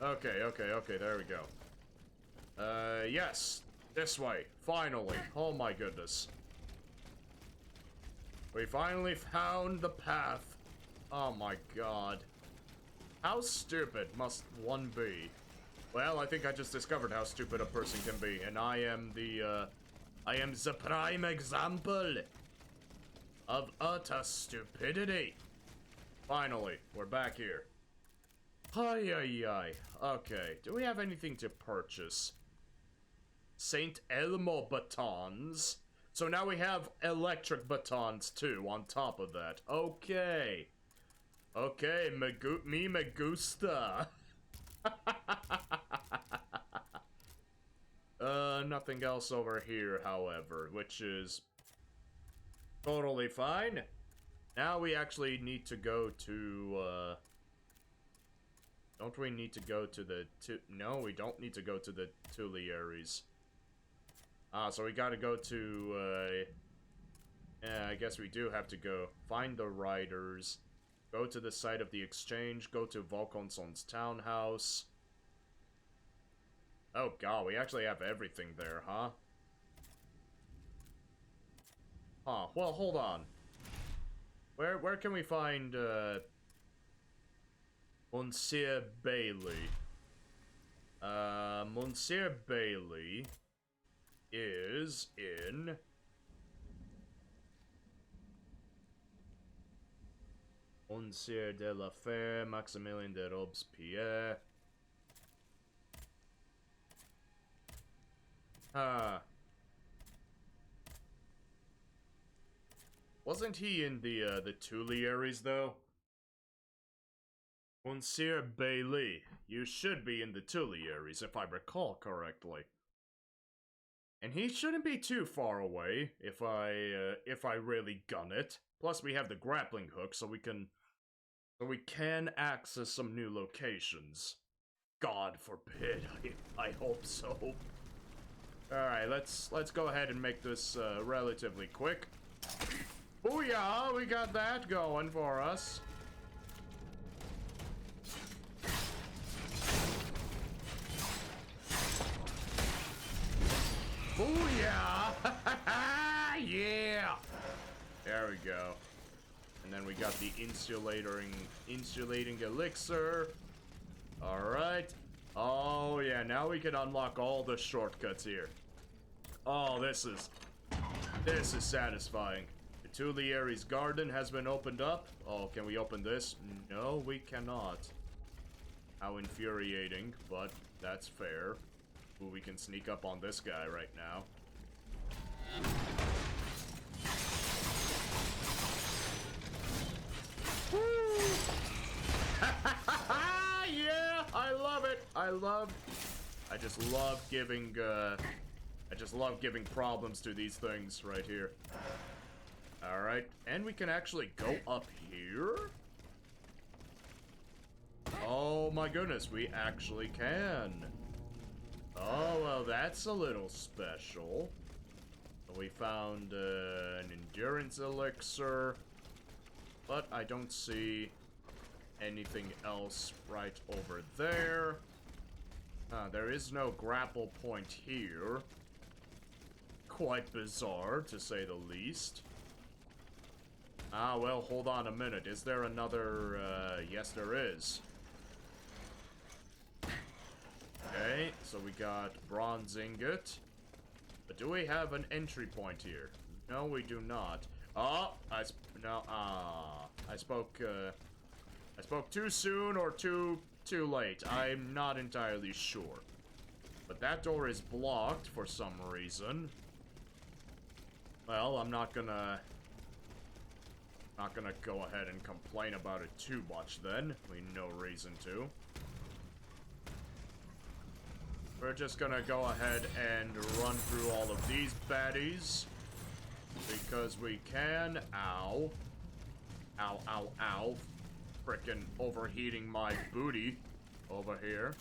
Okay, there we go. Yes. This way. Finally. Oh my goodness. We finally found the path. Oh my god. How stupid must one be? Well, I think I just discovered how stupid a person can be, and I am the prime example of utter stupidity. Finally, we're back here. Ay. Okay, do we have anything to purchase? Saint Elmo batons. So now we have electric batons too, on top of that. Okay. Okay, me gusta. Nothing else over here, however, which is totally fine. Now we actually need to go to, don't we need to go to the, no, we don't need to go to the Tuileries. So we gotta go to, yeah, I guess we do have to go find the riders, go to the site of the exchange, go to Volkonson's townhouse. Oh god, we actually have everything there, huh? Huh, well, hold on. Where can we find, Monsieur Bailey? Monsieur Bailey is in... Monsieur de la Fère, Maximilien de Robespierre. Wasn't he in the Tuileries, though? Monsieur Bailey, you should be in the Tuileries, if I recall correctly. And he shouldn't be too far away, if I really gun it. Plus, we have the grappling hook, so we can access some new locations. God forbid, I hope so. Alright, let's go ahead and make this relatively quick. Booyah, we got that going for us. Booyah! Yeah! There we go. And then we got the insulating elixir. Alright. Oh yeah, now we can unlock all the shortcuts here. Oh, this is satisfying. The Tuileries garden has been opened up. Oh, can we open this? No, we cannot. How infuriating, but that's fair. Ooh, we can sneak up on this guy right now. Woo! Yeah, I love it. I just love giving problems to these things right here. All right, and we can actually go up here. Oh my goodness, we actually can. Oh, well, that's a little special. We found an endurance elixir, but I don't see anything else right over there. There is no grapple point here. Quite bizarre, to say the least. Ah, well, hold on a minute. Is there another, yes, there is. Okay, so we got bronze ingot. But do we have an entry point here? No, we do not. Oh, I spoke too soon or too late. I'm not entirely sure. But that door is blocked for some reason. Well, I'm not gonna go ahead and complain about it too much then. No reason to. We're just gonna go ahead and run through all of these baddies. Because we can. Ow. Ow, ow, ow. Frickin' overheating my booty over here.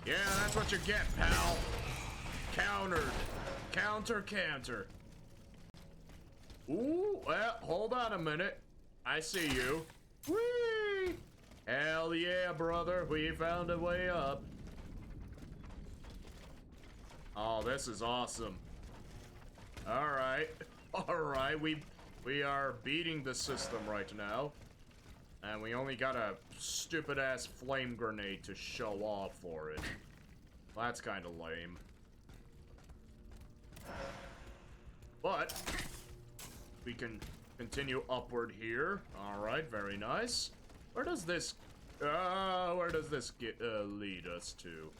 Yeah, that's what you get, pal. Countered. Counter. Ooh, well, hold on a minute. I see you. Whee! Hell yeah, brother. We found a way up. Oh, this is awesome. Alright. Alright, we are beating the system right now. And we only got a stupid-ass flame grenade to show off for it. Well, that's kind of lame. But we can continue upward here. Alright, very nice. Where does this get, lead us to?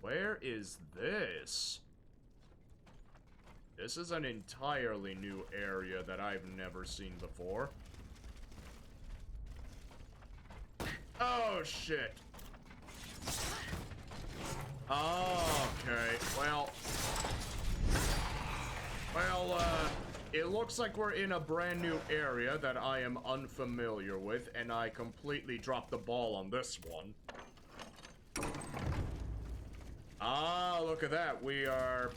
Where is this? This is an entirely new area that I've never seen before. Oh, shit. Oh, okay. Well, it looks like we're in a brand new area that I am unfamiliar with, and I completely dropped the ball on this one. Ah, look at that. We are...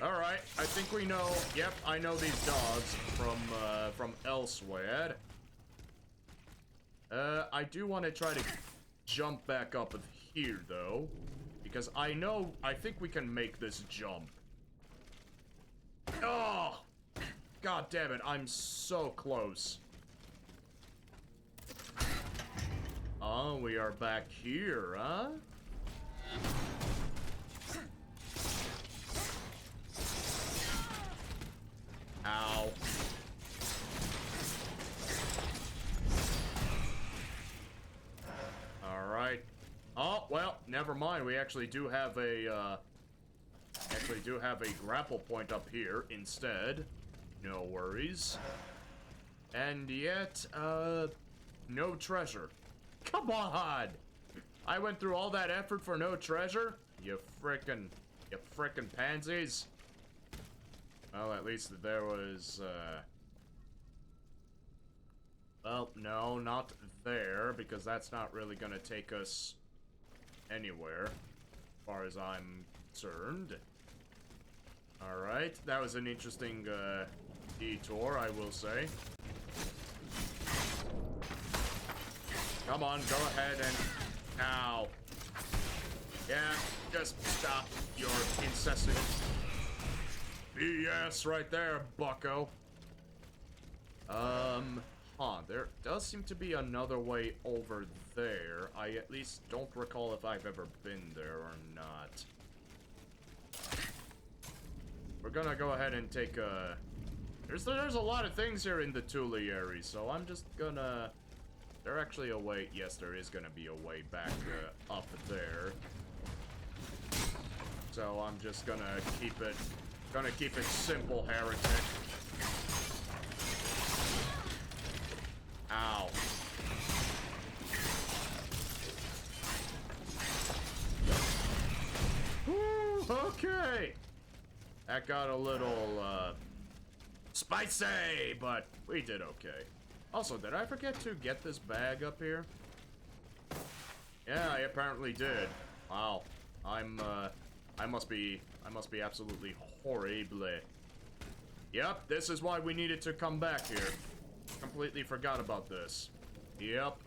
Alright, I think we know... Yep, I know these dogs from elsewhere. I do want to try to jump back up here, though. Because I think we can make this jump. Oh! God damn it, I'm so close. Oh, we are back here, huh? Ow. Alright. Oh, well, never mind. We actually do have a, grapple point up here instead. No worries. And yet, no treasure. Come on! I went through all that effort for no treasure? You frickin' pansies. Well, at least there was, well, no, not there, because that's not really gonna take us anywhere, as far as I'm concerned. Alright, that was an interesting, detour, I will say. Come on, go ahead and... Ow. Yeah, just stop your incessant BS right there, bucko. There does seem to be another way over there. I at least don't recall if I've ever been there or not. We're gonna go ahead and take a... There's a lot of things here in the Tuileries, so I'm just gonna... There actually a way... Yes, there is gonna be a way back up there. So I'm just gonna keep it... Gonna keep it simple, heretic. Ow. Woo, okay. That got a little, spicy, but we did okay. Also, did I forget to get this bag up here? Yeah, I apparently did. Wow. I must be absolutely horrible. Yep, this is why we needed to come back here. Completely forgot about this. Yep.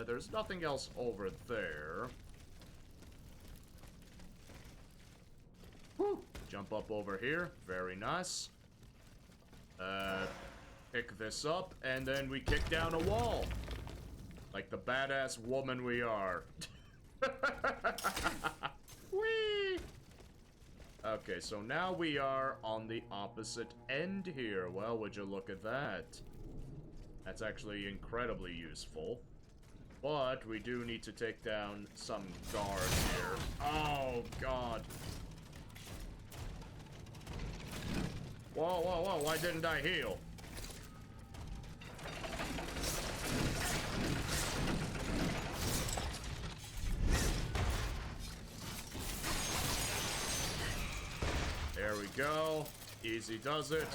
There's nothing else over there. Woo! Jump up over here. Very nice. Pick this up, and then we kick down a wall. Like the badass woman we are. Whee! Okay, so now we are on the opposite end here. Well, would you look at that? That's actually incredibly useful. But we do need to take down some guards here. Oh, God. Whoa, whoa, whoa, why didn't I heal? There we go. Easy does it.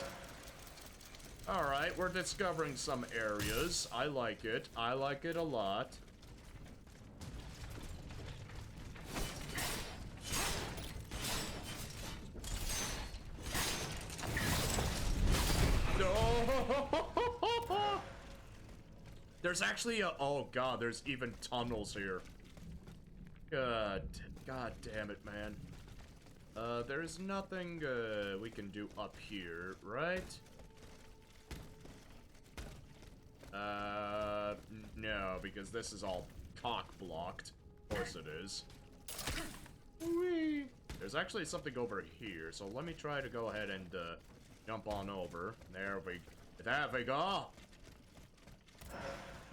Alright, we're discovering some areas. I like it. I like it a lot. No! There's actually a... Oh, God, there's even tunnels here. God damn it, man. There's nothing, we can do up here, right? No, because this is all cock-blocked. Of course it is. Whee! There's actually something over here, so let me try to go ahead and, jump on over. There we go!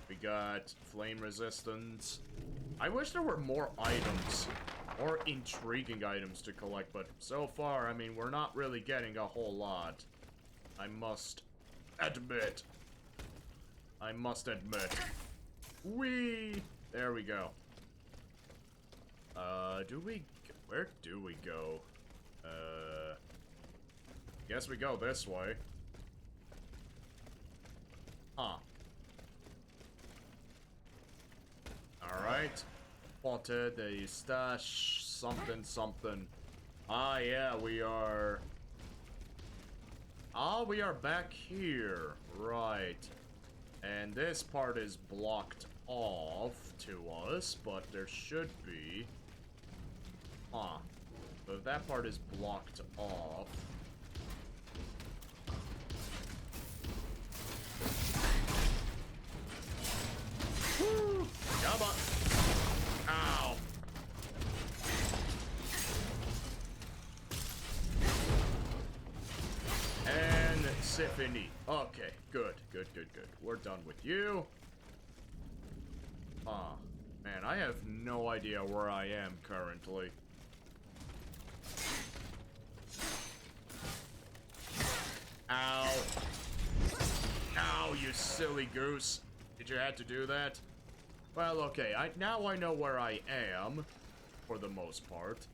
We got flame resistance. I wish there were more items. More intriguing items to collect, but so far, I mean, we're not really getting a whole lot. I must admit. Whee! There we go. Where do we go? Guess we go this way. Huh. Alright. Spotted a stash, something. Ah, yeah, we are... Ah, we are back here. Right. And this part is blocked off to us, but there should be... Huh. So that part is blocked off. Woo! Symphony. Okay, good. We're done with you. Man, I have no idea where I am currently. Ow. Ow, you silly goose. Did you have to do that? Well, okay, now I know where I am, for the most part.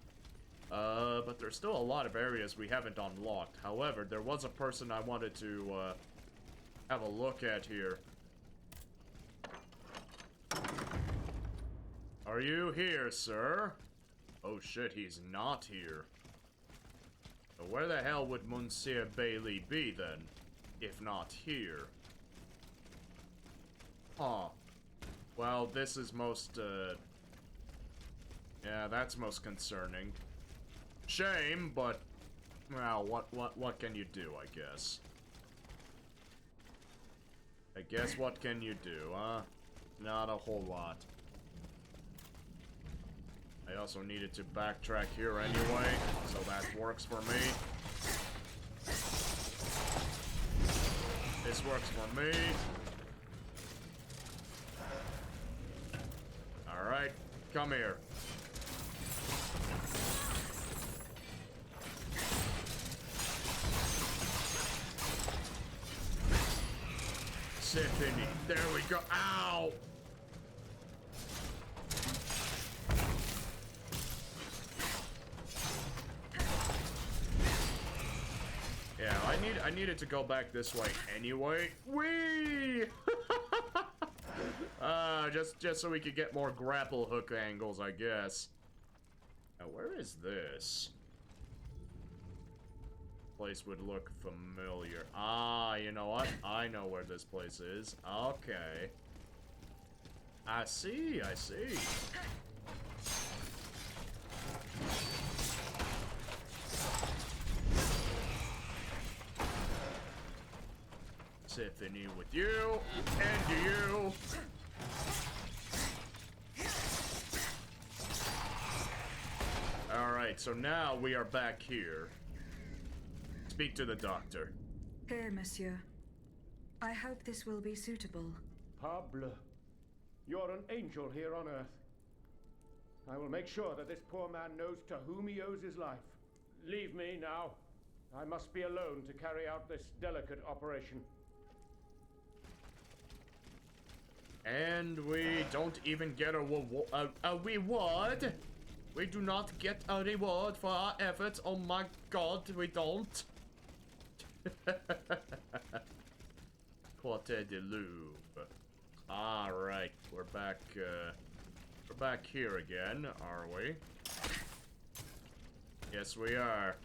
But there's still a lot of areas we haven't unlocked. However, there was a person I wanted to, have a look at here. Are you here, sir? Oh shit, he's not here. So where the hell would Monsieur Bailey be then, if not here? Huh. Well, this is most, yeah, that's most concerning. Shame, but, well, what can you do, I guess? I guess what can you do, huh? Not a whole lot. I also needed to backtrack here anyway, so that works for me. This works for me. Alright, come here. Symphony. There we go. Ow! Yeah, I needed to go back this way anyway. Whee! Just so we could get more grapple hook angles, I guess. Now, where is this? Place would look familiar. Ah, you know what? I know where this place is. Okay. I see. Symphony with you, and you. Alright, so now we are back here. Speak to the doctor. Here, monsieur. I hope this will be suitable. Parbleu. You're an angel here on Earth. I will make sure that this poor man knows to whom he owes his life. Leave me now. I must be alone to carry out this delicate operation. And we don't even get a reward. We do not get a reward for our efforts. Oh my god, we don't. Quartier de Louvre. Alright, we're back here again, are we? Yes, we are.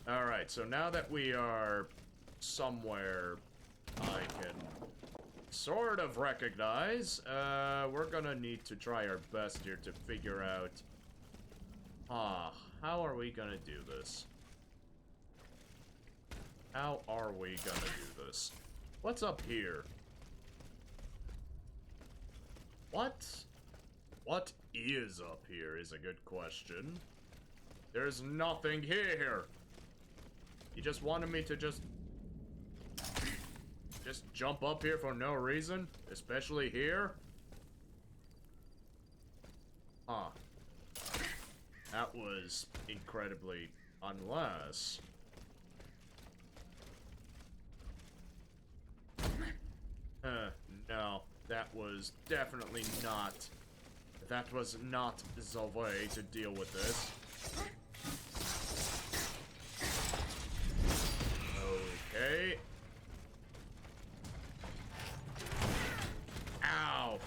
Alright, so now that we are somewhere I can sort of recognize, we're gonna need to try our best here to figure out, how are we gonna do this? How are we gonna do this? What's up here? What is up here is a good question. There's nothing here. You just wanted me to just jump up here for no reason? Especially here? Huh. That was incredibly unless... no. That was definitely not... That was not the way to deal with this. Okay. Ow!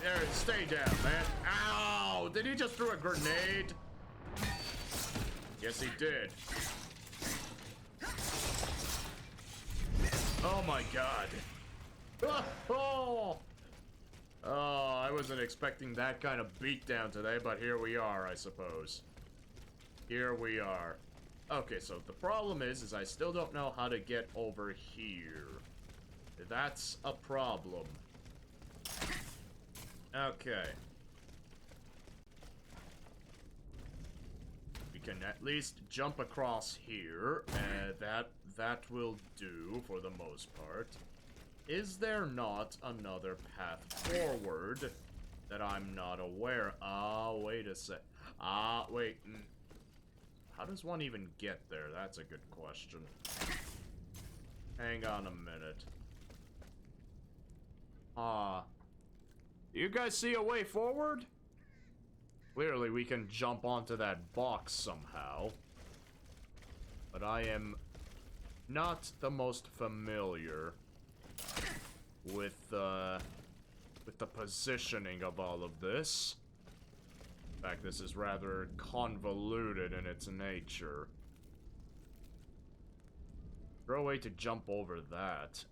And stay down, man. Ow! Did he just throw a grenade? Yes, he did. Oh my god. Oh, I wasn't expecting that kind of beatdown today, but here we are, I suppose. Here we are. Okay, so the problem is I still don't know how to get over here. That's a problem. Okay. We can at least jump across here, and that will do for the most part. Is there not another path forward that I'm not aware? Wait a sec. Wait. How does one even get there? That's a good question. Hang on a minute. Do you guys see a way forward? Clearly we can jump onto that box somehow. But I am not the most familiar with the positioning of all of this. In fact, this is rather convoluted in its nature. Is there a way to jump over that?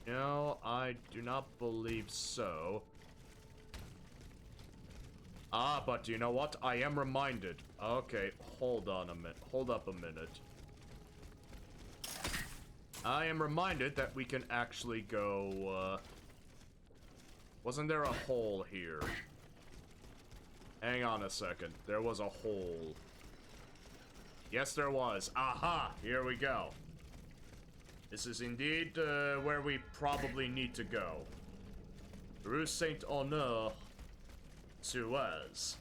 No, I do not believe so. But you know what? I am reminded. Okay, hold on a minute. Hold up a minute. I am reminded that we can actually go, wasn't there a hole here? Hang on a second. There was a hole. Yes, there was. Aha! Here we go. This is indeed, where we probably need to go. Rue Saint-Honor. Suez.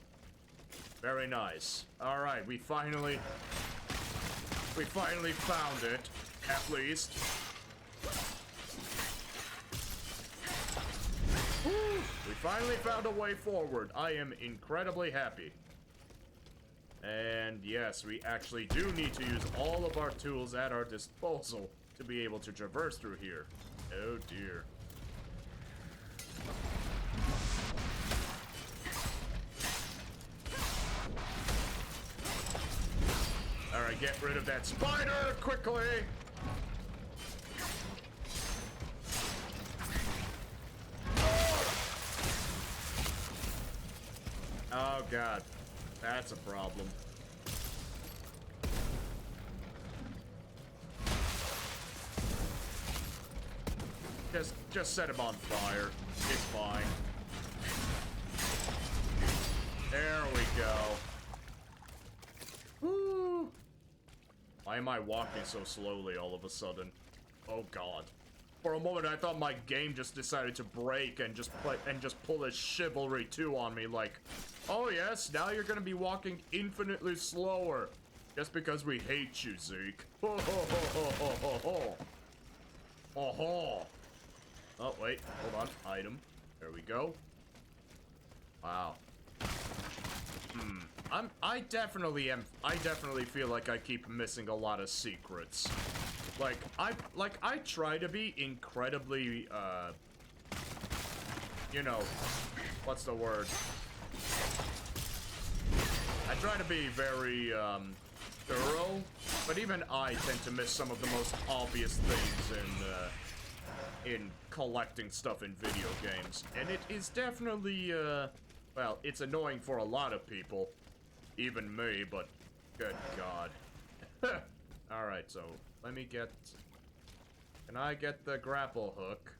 Very nice. Alright, we finally found it, at least. We finally found a way forward. I am incredibly happy. And yes, we actually do need to use all of our tools at our disposal to be able to traverse through here. Oh dear. Alright, get rid of that spider quickly! Oh god, that's a problem. Just set him on fire. It's fine. There we go. Woo! Why am I walking so slowly all of a sudden? Oh god. For a moment I thought my game just decided to break and just pull a Chivalry 2 on me like, oh yes, now you're gonna be walking infinitely slower. Just because we hate you, Zeke. Ho ho ho ho ho ho ho. Oh ho. Oh wait, hold on. Item. There we go. Wow. I definitely feel like I keep missing a lot of secrets. I try to be incredibly, you know, what's the word? I try to be very, thorough, but even I tend to miss some of the most obvious things in collecting stuff in video games. And it is definitely, well, it's annoying for a lot of people. Even me, but good god. Alright, so let me get... Can I get the grapple hook?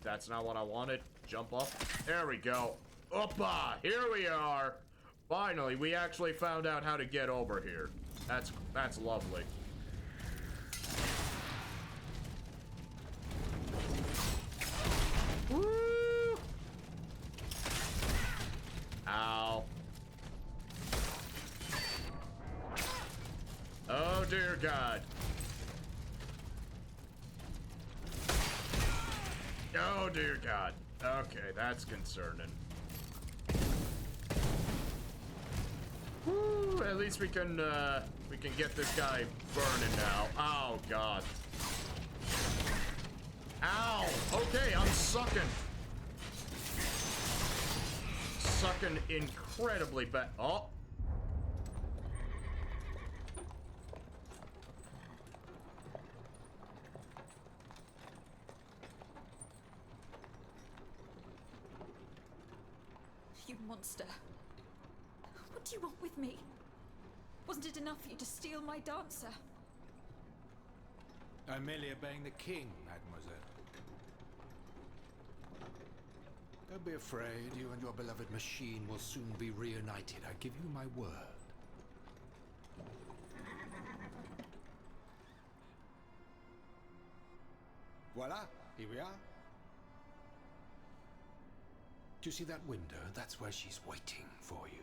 That's not what I wanted. Jump up. There we go. Oppa! Here we are! Finally, we actually found out how to get over here. That's lovely. Woo! Ow. Oh dear god. Oh dear god. Okay, that's concerning. Woo, at least we can get this guy burning now. Oh god. Ow! Okay, I'm sucking. Sucking incredibly bad. Oh. You monster. What do you want with me? Wasn't it enough for you to steal my dancer? I'm merely obeying the king, mademoiselle. Don't be afraid. You and your beloved machine will soon be reunited. I give you my word. Voila, here we are. Do you see that window? That's where she's waiting for you.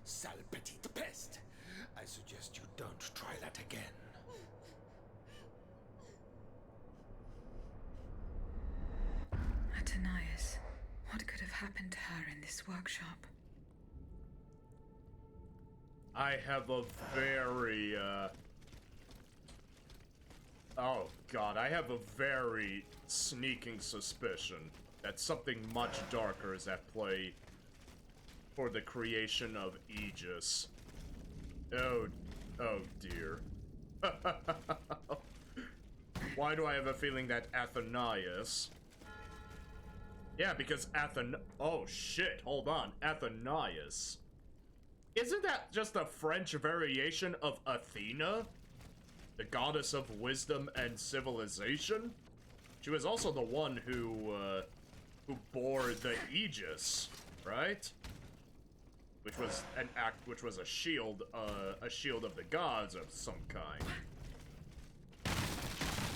Sale petite peste. I suggest you don't try that again. Atanias, what could have happened to her in this workshop? I have a very, oh god, I have a very sneaking suspicion that something much darker is at play for the creation of Aegis. Oh dear. Why do I have a feeling that Athenias... Yeah, because oh shit, hold on. Athenias. Isn't that just a French variation of Athena? The goddess of wisdom and civilization? She was also the one who bore the Aegis, right? Which was a shield of the gods of some kind.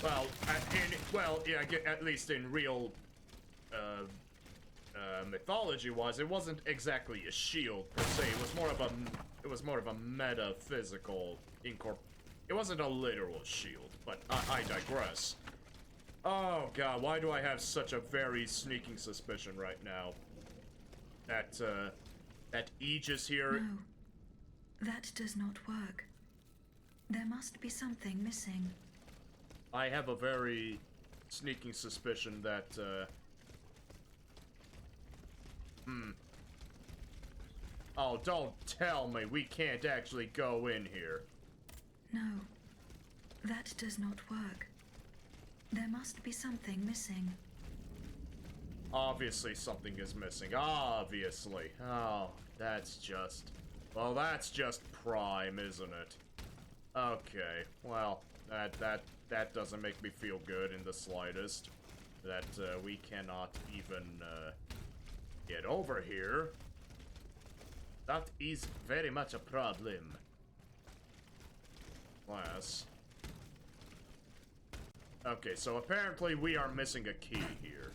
Well, yeah, at least in real, mythology-wise, it wasn't exactly a shield per se. It was more of a metaphysical It wasn't a literal shield, but I digress. Oh god, why do I have such a very sneaking suspicion right now that Aegis here... No, that does not work. There must be something missing. I have a very sneaking suspicion that, Oh, don't tell me we can't actually go in here. No, that does not work. There must be something missing. Obviously something is missing. Obviously. Oh, that's just... Well, that's just Prime, isn't it? Okay, well, that doesn't make me feel good in the slightest. That, we cannot even, get over here. That is very much a problem. Class. Okay, so apparently we are missing a key here.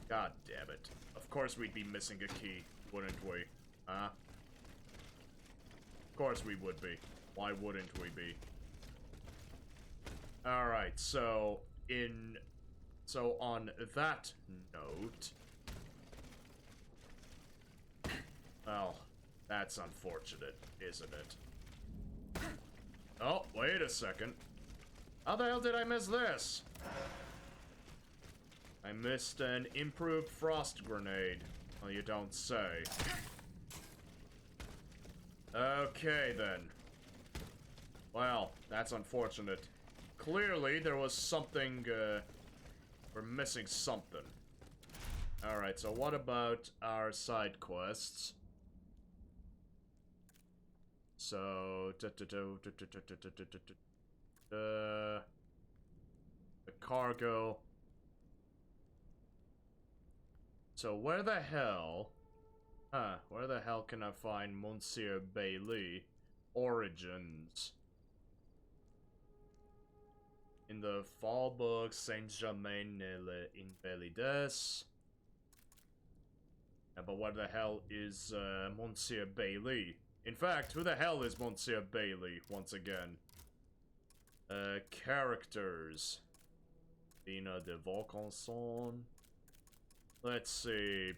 God damn it. Of course we'd be missing a key, wouldn't we? Huh? Of course we would be. Why wouldn't we be? Alright, so on that note... Well, that's unfortunate, isn't it? Oh, wait a second. How the hell did I miss this? I missed an improved frost grenade. Well, you don't say. Okay, then. Well, that's unfortunate. Clearly, there was something, we're missing something. Alright, so what about our side quests? So, the cargo. So where the hell can I find Monsieur Bailey? Origins. In the fall book, Saint-Germain-l'Invalides. Yeah, but where the hell is Monsieur Bailey? In fact, who the hell is Monsieur Bailey, once again? Characters. Dina de Vaucanson. Let's see.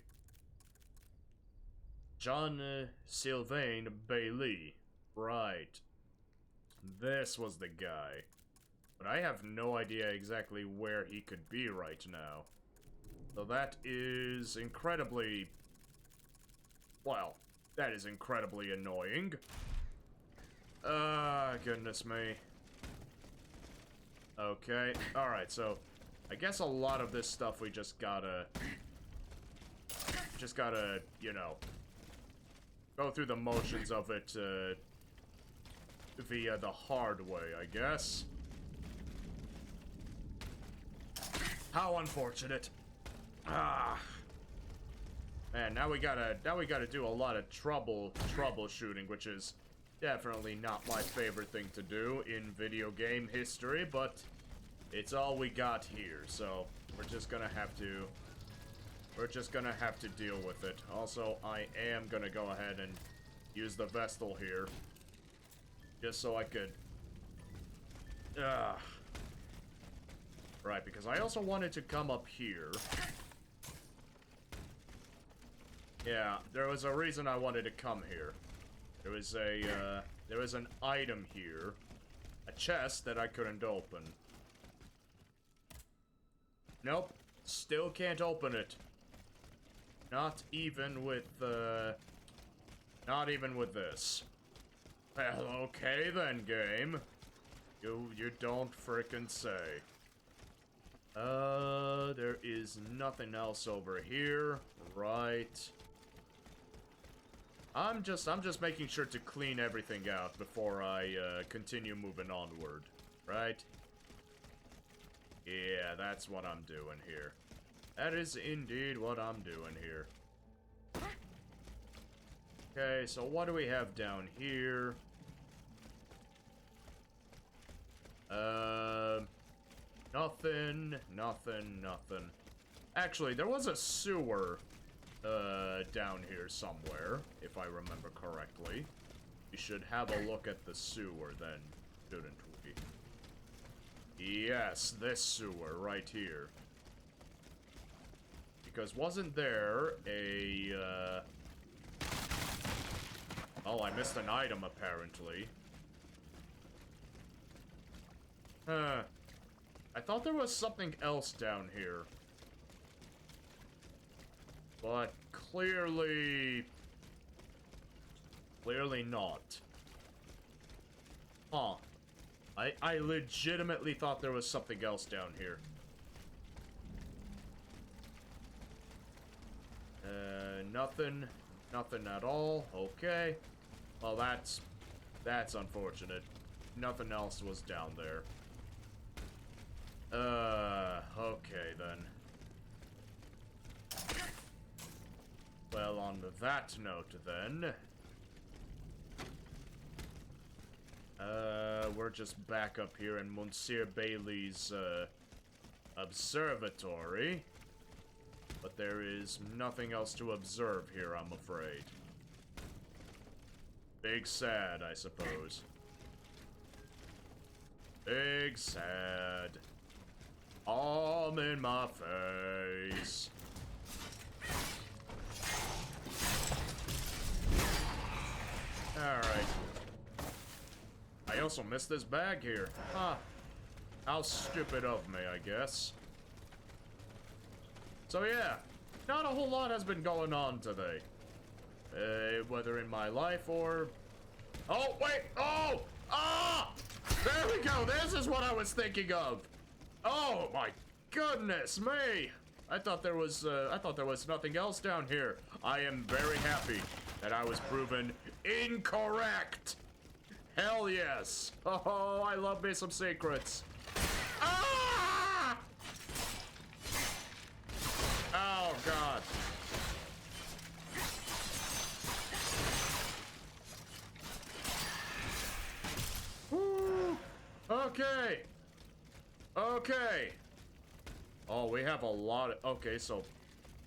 John Sylvain Bailey. Right. This was the guy. But I have no idea exactly where he could be right now. So that is incredibly... Well, that is incredibly annoying. Goodness me. Okay, alright, so I guess a lot of this stuff we just gotta, you know, go through the motions of it via the hard way, I guess. How unfortunate. Ah. Man, now we gotta do a lot of troubleshooting, which is definitely not my favorite thing to do in video game history, but it's all we got here, so we're just gonna have to deal with it. Also, I am gonna go ahead and use the Vestal here, just so I could, right, because I also wanted to come up here. Yeah, there was a reason I wanted to come here. There was an item here, a chest that I couldn't open. Nope, still can't open it. Not even with this. Well, okay then, game. You don't frickin' say. There is nothing else over here, right? I'm just making sure to clean everything out before I continue moving onward, right? Yeah, that's what I'm doing here. That is indeed what I'm doing here. Okay, so what do we have down here? Nothing. Actually, there was a sewer down here somewhere, if I remember correctly. We should have a look at the sewer then, shouldn't we? Yes, this sewer right here. Because wasn't there a, oh, I missed an item apparently. Huh. I thought there was something else down here. But clearly not. Huh. I legitimately thought there was something else down here. Nothing at all. Okay. Well, that's unfortunate. Nothing else was down there. Okay then. Well, on that note then, we're just back up here in Monsieur Bailey's, observatory. But there is nothing else to observe here, I'm afraid. Big sad, I suppose. Big sad. All in my face. Alright. I also missed this bag here. Huh. How stupid of me, I guess. So yeah, not a whole lot has been going on today. Whether in my life or... Oh, wait! Oh! Ah! There we go! This is what I was thinking of! Oh my goodness me! I thought there was nothing else down here. I am very happy that I was proven incorrect! Hell yes! Oh, I love me some secrets. Ah! Oh god. Woo! Okay. Okay. Oh, we have a lot of... Okay, so...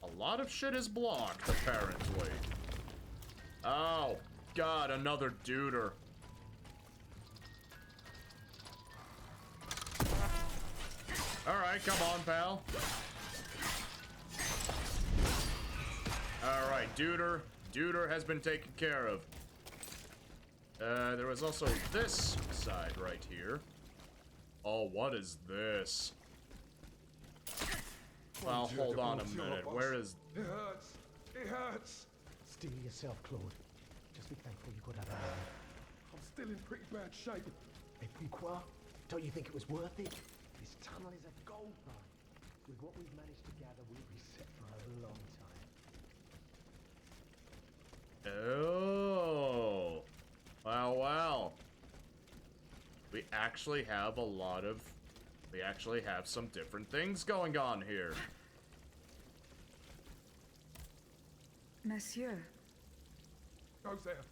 A lot of shit is blocked, apparently. Oh, god, another duder. Alright, come on, pal. Alright, duder. Duder has been taken care of. There was also this side right here. Oh, what is this? Well, hold on a minute. Where is... It hurts. It hurts. Steel yourself, Claude. Just be thankful you got out alive. I'm still in pretty bad shape. Et puis quoi? Don't you think it was worth it? This tunnel is a gold mine. With what we've managed to gather, we'll be set for a long time. Oh. Wow, wow. We actually have some different things going on here. Monsieur. Goes there.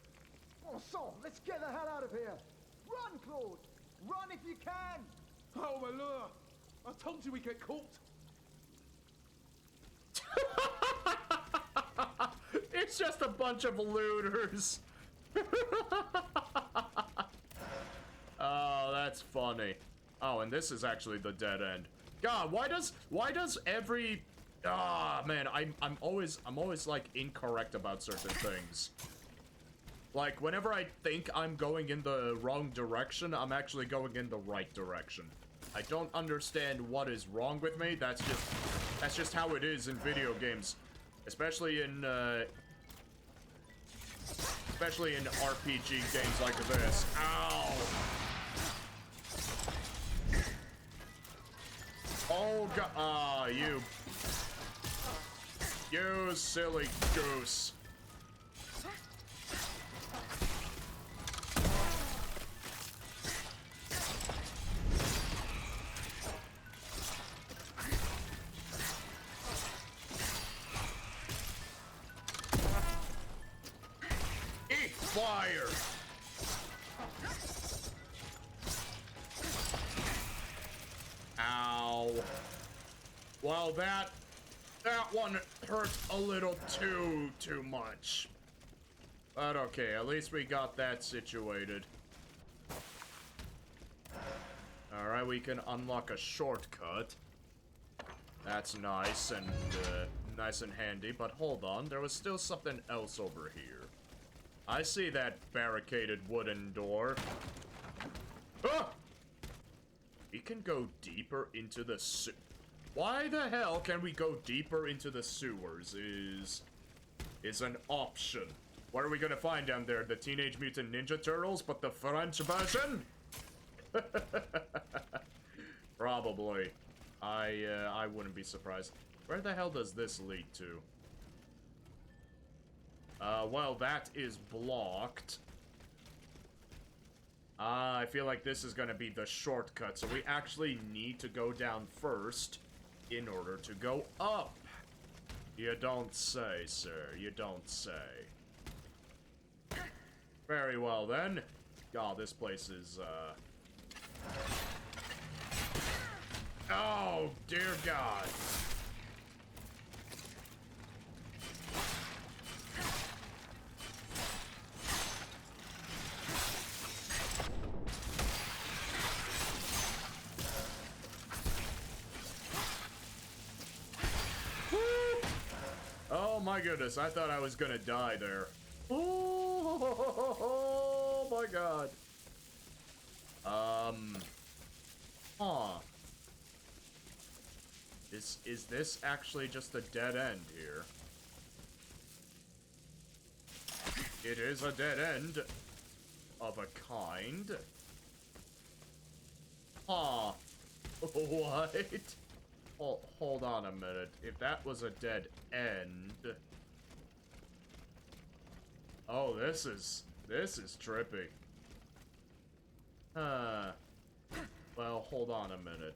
Oh, so let's get the hell out of here. Run, Claude. Run if you can. Oh, my lure. I told you we'd get caught. It's just a bunch of looters. Oh, that's funny. Oh, and this is actually the dead end. God, why does every man, I'm always like incorrect about certain things. Like whenever I think I'm going in the wrong direction, I'm actually going in the right direction. I don't understand what is wrong with me. That's just how it is in video games, especially in RPG games like this. Ow! Oh god! Ah, you silly goose! Eat fire! Ow. Well, that one hurt a little too much. But okay, at least we got that situated. Alright, we can unlock a shortcut. That's nice and handy, but hold on, there was still something else over here. I see that barricaded wooden door. Ah! We can go deeper into the Why the hell can we go deeper into the sewers is an option. What are we gonna find down there? The Teenage Mutant Ninja Turtles, but the French version? Probably. I wouldn't be surprised. Where the hell does this lead to? Well, that is blocked. I feel like this is gonna be the shortcut, so we actually need to go down first in order to go up. You don't say, sir. You don't say. Very well, then. God, this place is, Oh, dear God. Oh my goodness, I thought I was gonna die there. Oh my god. Huh. Is this actually just a dead end here? It is a dead end of a kind. Huh. What? Hold on a minute. If that was a dead end... Oh, this is trippy. Well, hold on a minute.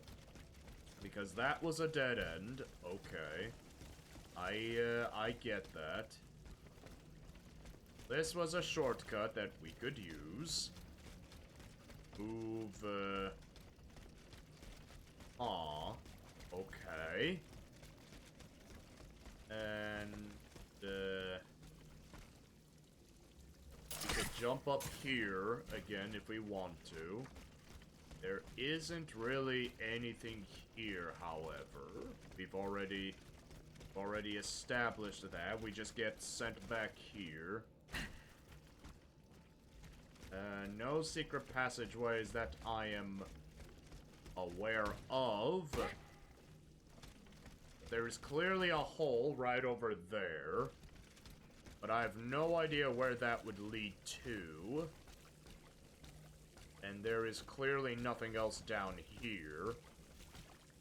Because that was a dead end. Okay. I get that. This was a shortcut that we could use. Move, okay. And, we could jump up here again if we want to. There isn't really anything here, however. We've already established that. We just get sent back here. No secret passageways that I am aware of. There is clearly a hole right over there. But I have no idea where that would lead to. And there is clearly nothing else down here.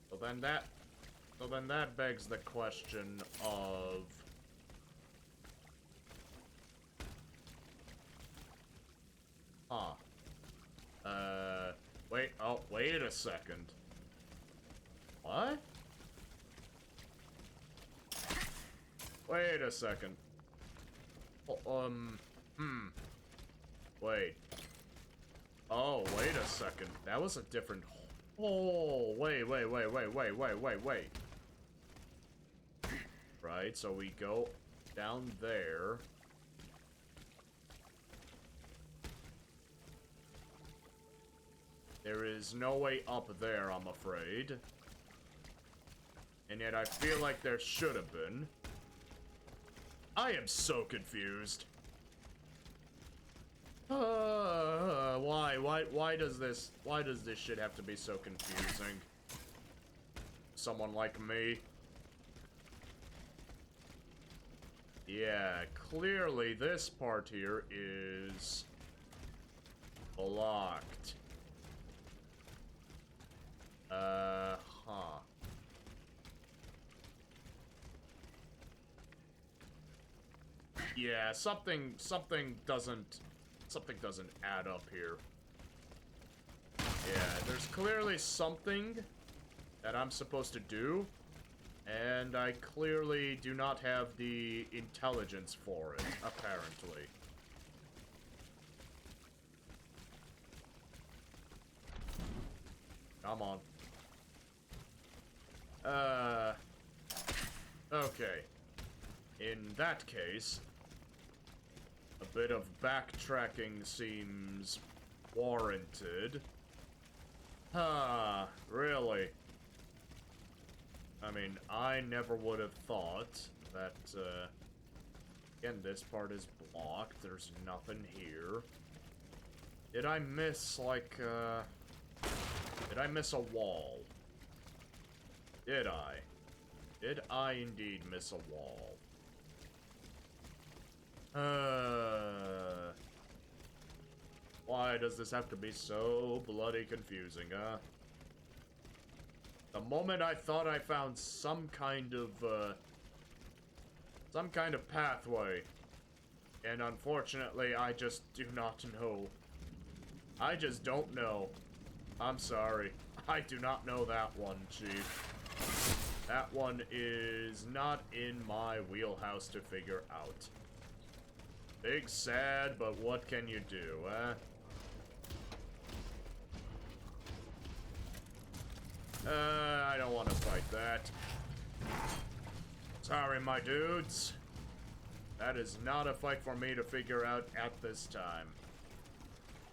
So then that begs the question of... wait a second. What? Wait a second. Wait. Oh, wait a second. That was a different... Oh, wait. Right, so we go down there. There is no way up there, I'm afraid. And yet I feel like there should have been. I am so confused. Why does this shit have to be so confusing? Someone like me. Yeah, clearly this part here is blocked. Yeah, something doesn't add up here. Yeah, there's clearly something that I'm supposed to do, and I clearly do not have the intelligence for it, apparently. Come on. Okay. In that case, a bit of backtracking seems warranted. Really? I mean, I never would have thought that, again, this part is blocked. There's nothing here. Did I miss, like, did I miss a wall? Did I? Did I indeed miss a wall? Why does this have to be so bloody confusing, huh? The moment I thought I found some kind of pathway, and unfortunately, I just do not know. I just don't know. I'm sorry. I do not know that one, Chief. That one is not in my wheelhouse to figure out. Big sad, but what can you do, eh? I don't want to fight that. Sorry, my dudes. That is not a fight for me to figure out at this time.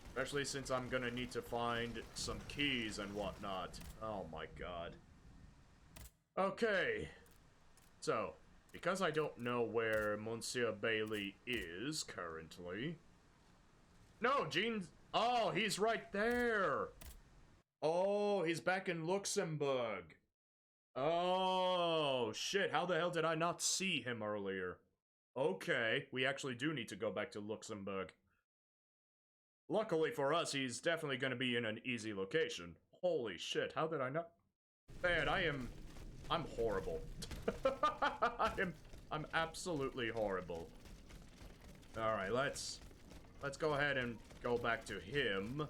Especially since I'm gonna need to find some keys and whatnot. Oh my god. Okay. So, because I don't know where Monsieur Bailey is currently... No, Jean's... Oh, he's right there! Oh, he's back in Luxembourg. Oh, shit. How the hell did I not see him earlier? Okay, we actually do need to go back to Luxembourg. Luckily for us, he's definitely going to be in an easy location. Holy shit, how did I not... Man, I'm horrible. I'm absolutely horrible. Alright, let's go ahead and go back to him.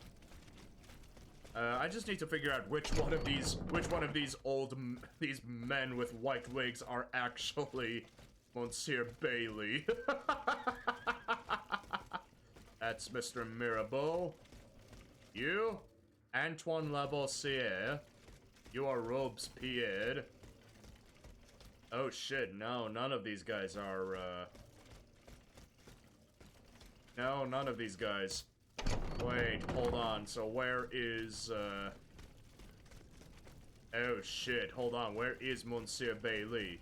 I just need to figure out which one of these men with white wigs are actually Monsieur Bailey. That's Mr. Mirabeau. You, Antoine Lavoisier. You are Robespierre. Oh shit, no, none of these guys are, No, none of these guys. Wait, hold on, so where is, Oh shit, hold on, where is Monsieur Bailey?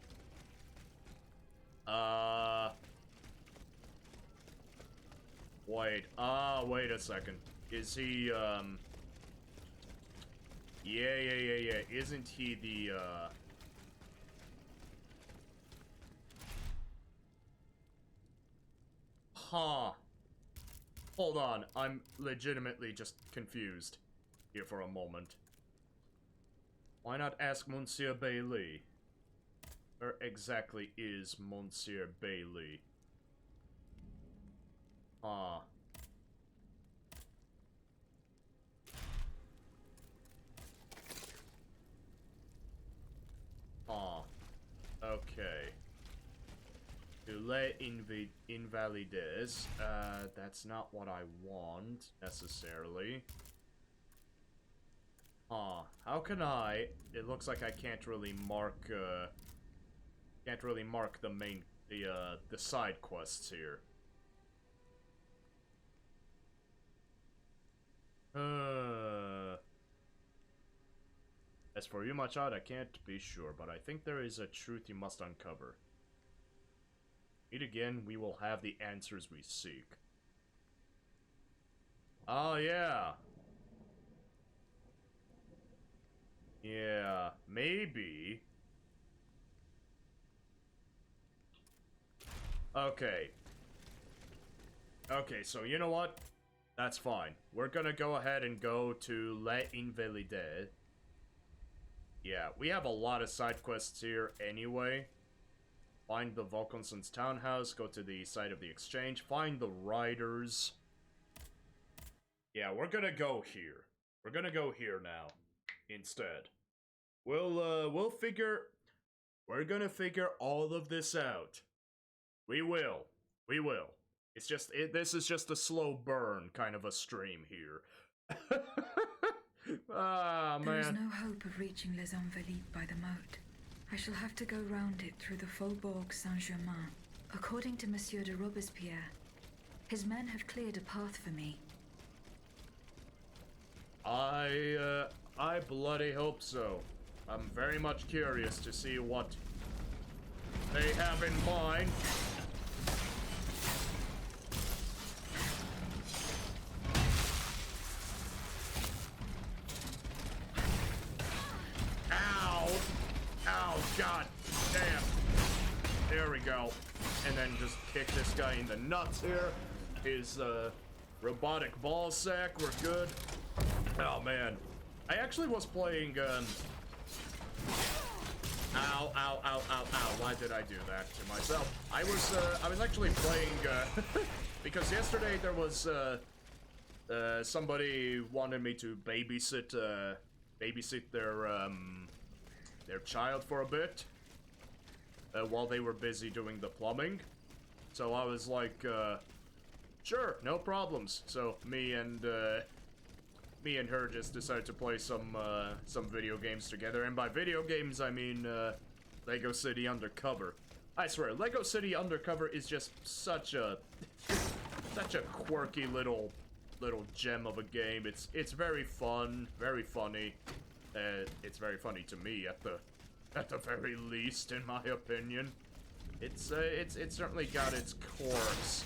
Wait, wait a second. Is he, Yeah. Isn't he the, Huh. Hold on, I'm legitimately just confused here for a moment. Why not ask Monsieur Bailey? Where exactly is Monsieur Bailey? Ah. Ah. Okay. Les Invalides. That's not what I want, necessarily. Huh. How can I... It looks like I can't really mark, can't really mark the main... the side quests here. As for you, my child, I can't be sure, but I think there is a truth you must uncover. Meet again, we will have the answers we seek. Oh, yeah. Yeah, maybe. Okay. Okay, so you know what? That's fine. We're gonna go ahead and go to Les Invalides. Yeah, we have a lot of side quests here anyway. Find the Volkonson's townhouse, go to the site of the exchange, find the riders. Yeah, we're gonna go here. We're gonna go here now, instead. We're gonna figure all of this out. We will. It's just, this is just a slow burn kind of a stream here. Ah, man. There is no hope of reaching Les Invalides by the moat. I shall have to go round it through the Faubourg Saint-Germain. According to Monsieur de Robespierre, his men have cleared a path for me. I bloody hope so. I'm very much curious to see what they have in mind. God damn. There we go. And then just kick this guy in the nuts here. His robotic ball sack, we're good. Oh man. I actually was playing ow, ow, ow, ow, ow. Why did I do that to myself? I was actually playing because yesterday there was somebody wanted me to babysit their child for a bit while they were busy doing the plumbing. So I was like, sure, no problems. So me and her just decided to play some video games together. And by video games, I mean Lego City Undercover. I swear, Lego City Undercover is just such a quirky little gem of a game. It's very fun, very funny. It's very funny to me at the very least, in my opinion. It's certainly got its quirks.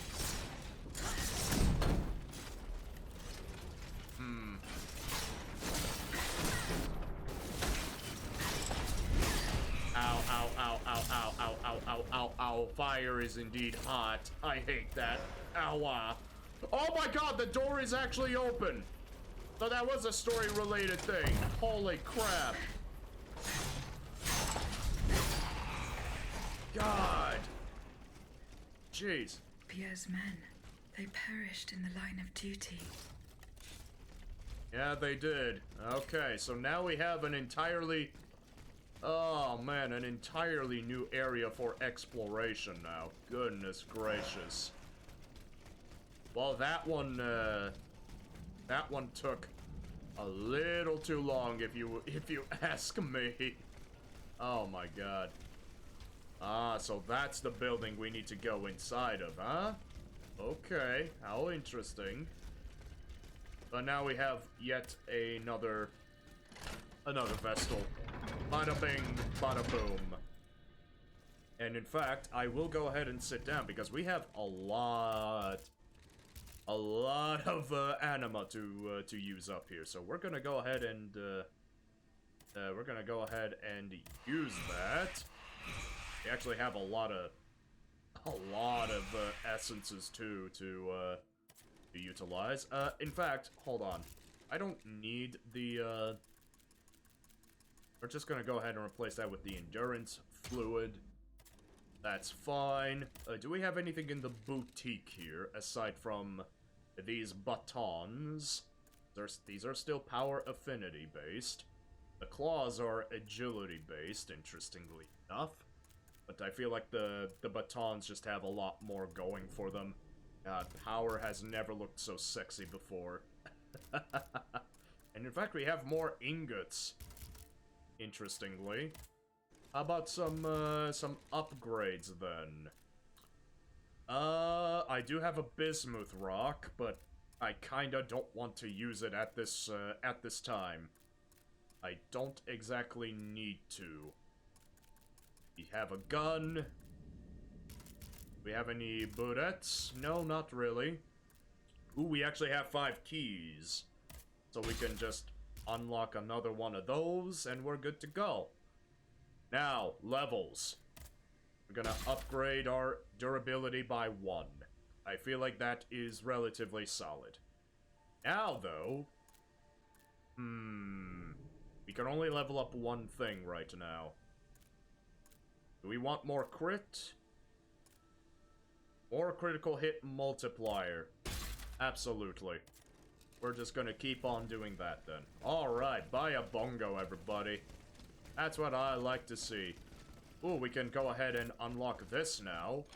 Ow, ow, ow, ow, ow, ow, ow, ow, ow, ow. Fire is indeed hot. I hate that. Ow. Oh my god, the door is actually open. So that was a story-related thing. Holy crap. God. Jeez. Pierre's men, they perished in the line of duty. Yeah, they did. Okay, so now we have an entirely... Oh, man, an entirely new area for exploration now. Goodness gracious. Well, that one took a little too long, if you ask me. Oh my god. Ah, so that's the building we need to go inside of, huh? Okay, how interesting. But now we have yet another Vestal. Bada bing, bada boom. And in fact, I will go ahead and sit down because we have a lot of anima to use up here. So we're gonna go ahead and use that. We actually have a lot of essences too to utilize. In fact, hold on. I don't need the We're just gonna go ahead and replace that with the endurance fluid. That's fine. Do we have anything in the boutique here, aside from these batons? These are still power affinity based. The claws are agility based, interestingly enough. But I feel like the batons just have a lot more going for them. God, power has never looked so sexy before. And in fact, we have more ingots. Interestingly. How about some upgrades then? I do have a bismuth rock, but I kinda don't want to use it at this time. I don't exactly need to. We have a gun. We have any bullets? No, not really. Ooh, we actually have 5 keys. So we can just unlock another one of those, and we're good to go. Now, levels. We're gonna upgrade our durability by 1. I feel like that is relatively solid. Now, though... we can only level up one thing right now. Do we want more crit? More critical hit multiplier. Absolutely. We're just gonna keep on doing that then. Alright, buy a bongo, everybody. That's what I like to see. Ooh, we can go ahead and unlock this now.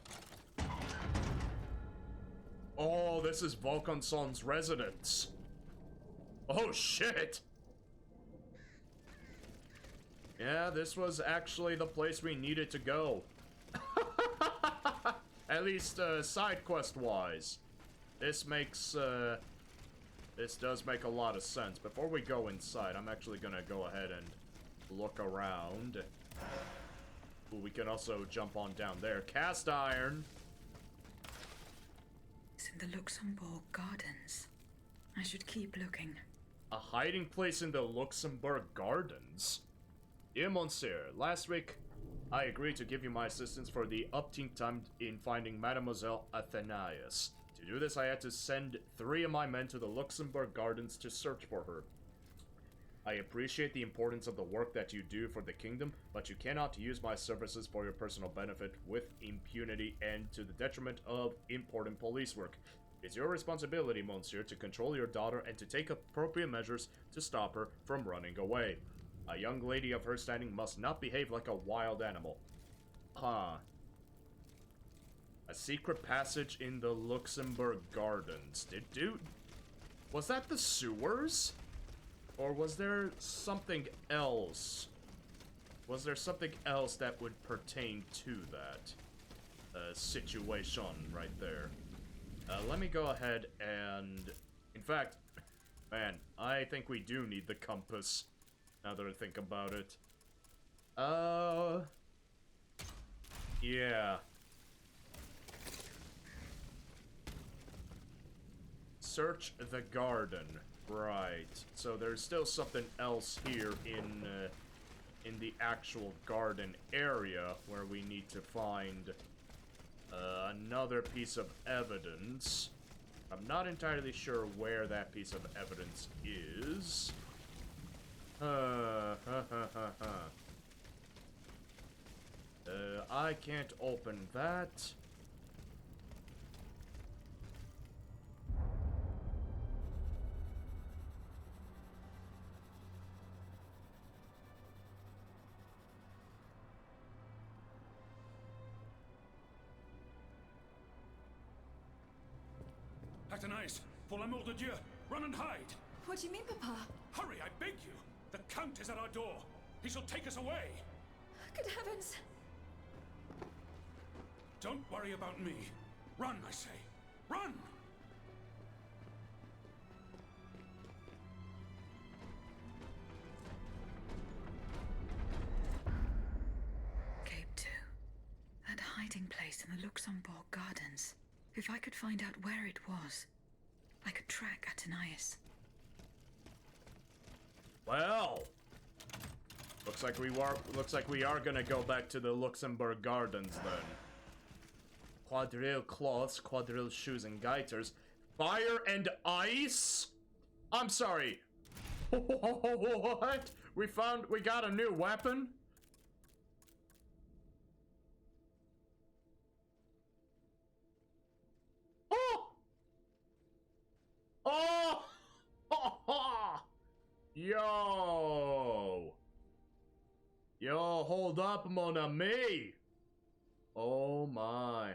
Oh, this is Volcanson's residence. Oh, shit! Yeah, this was actually the place we needed to go. At least, side quest-wise. This makes, this does make a lot of sense. Before we go inside, I'm actually gonna go ahead and look around. Ooh, we can also jump on down there. Cast iron! It's in the Luxembourg Gardens. I should keep looking. A hiding place in the Luxembourg Gardens? Dear Monsieur, last week I agreed to give you my assistance for the uptime time in finding Mademoiselle Athenias. To do this, I had to send 3 of my men to the Luxembourg Gardens to search for her. I appreciate the importance of the work that you do for the kingdom, but you cannot use my services for your personal benefit with impunity and to the detriment of important police work. It's your responsibility, Monsieur, to control your daughter and to take appropriate measures to stop her from running away. A young lady of her standing must not behave like a wild animal. Huh. A secret passage in the Luxembourg Gardens. Was that the sewers? Or was there something else? Was there something else that would pertain to that situation right there? Let me go ahead and... In fact, man, I think we do need the compass. Now that I think about it. Yeah. Search the garden. Right. So there's still something else here in the actual garden area where we need to find another piece of evidence. I'm not entirely sure where that piece of evidence is. I can't open that. Athenias, pour l'amour de Dieu, run and hide! What do you mean, Papa? Hurry, I beg you! The Count is at our door. He shall take us away. Good heavens! Don't worry about me. Run, I say. Run! Cape 2. That hiding place in the Luxembourg Gardens. If I could find out where it was, I could track Athenias. Well, looks like we are gonna go back to the Luxembourg Gardens then. Quadrille cloths, quadrille shoes and gaiters. Fire and ice? I'm sorry. What? we got a new weapon. Oh! Oh! Yo! Yo, hold up, mon ami! Oh my.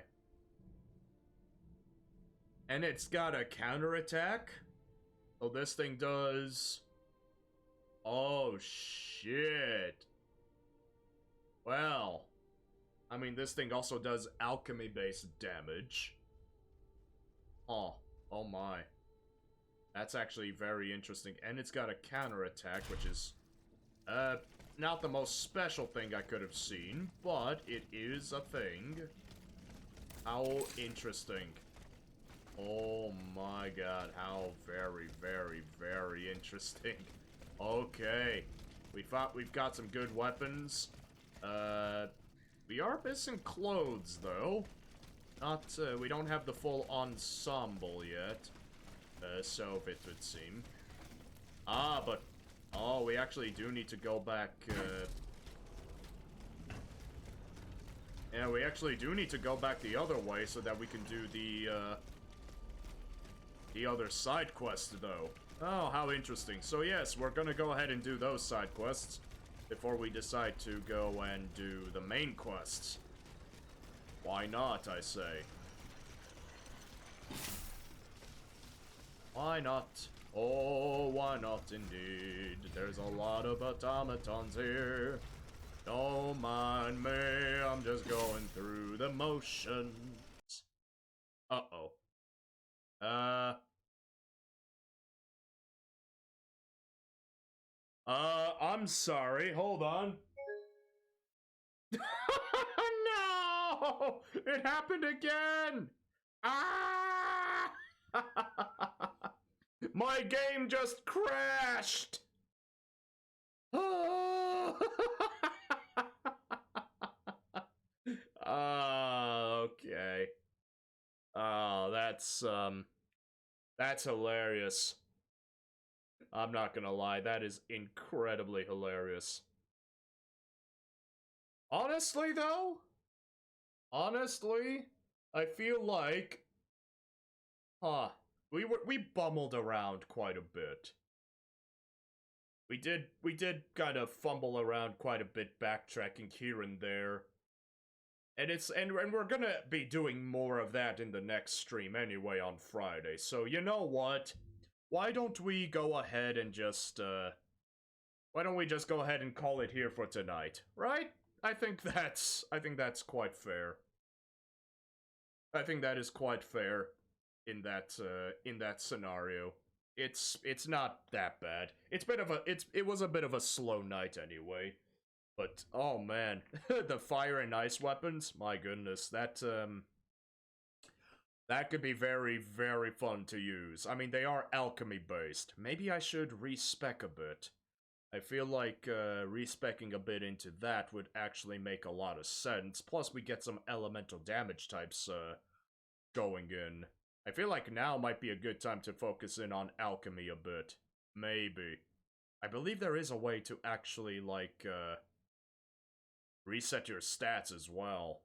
And it's got a counterattack? Oh, this thing does... Oh, shit. Well... I mean, this thing also does alchemy-based damage. Oh, oh my. That's actually very interesting. And it's got a counterattack, which is... not the most special thing I could have seen, but it is a thing. How interesting. Oh my god, how very, very, very interesting. Okay. We've got some good weapons. We are missing clothes, though. We don't have the full ensemble yet. So it would seem. But... Oh, we actually do need to go back, Yeah, we actually do need to go back the other way so that we can do the other side quest, though. Oh, how interesting. So yes, we're gonna go ahead and do those side quests before we decide to go and do the main quests. Why not, I say? Why not? Oh, why not indeed? There's a lot of automatons here. Don't mind me, I'm just going through the motions. Uh-oh. I'm sorry, hold on. No! It happened again! Ah! My game just crashed! Oh! Okay. Oh, that's hilarious. I'm not gonna lie, that is incredibly hilarious. Honestly, though? Honestly, I feel like... We bumbled around quite a bit. We did kind of fumble around quite a bit, backtracking here and there. And we're gonna be doing more of that in the next stream anyway on Friday. So you know what? Why don't we go ahead and just why don't we just go ahead and call it here for tonight, right? I think that's quite fair. I think that is quite fair in that scenario. It's not that bad. It was a bit of a slow night anyway. But oh man, the fire and ice weapons, my goodness, that could be very, very fun to use. I mean, they are alchemy based. Maybe I should respec a bit. I feel like respecing a bit into that would actually make a lot of sense. Plus, we get some elemental damage types going in. I feel like now might be a good time to focus in on alchemy a bit. Maybe. I believe there is a way to actually, like, reset your stats as well.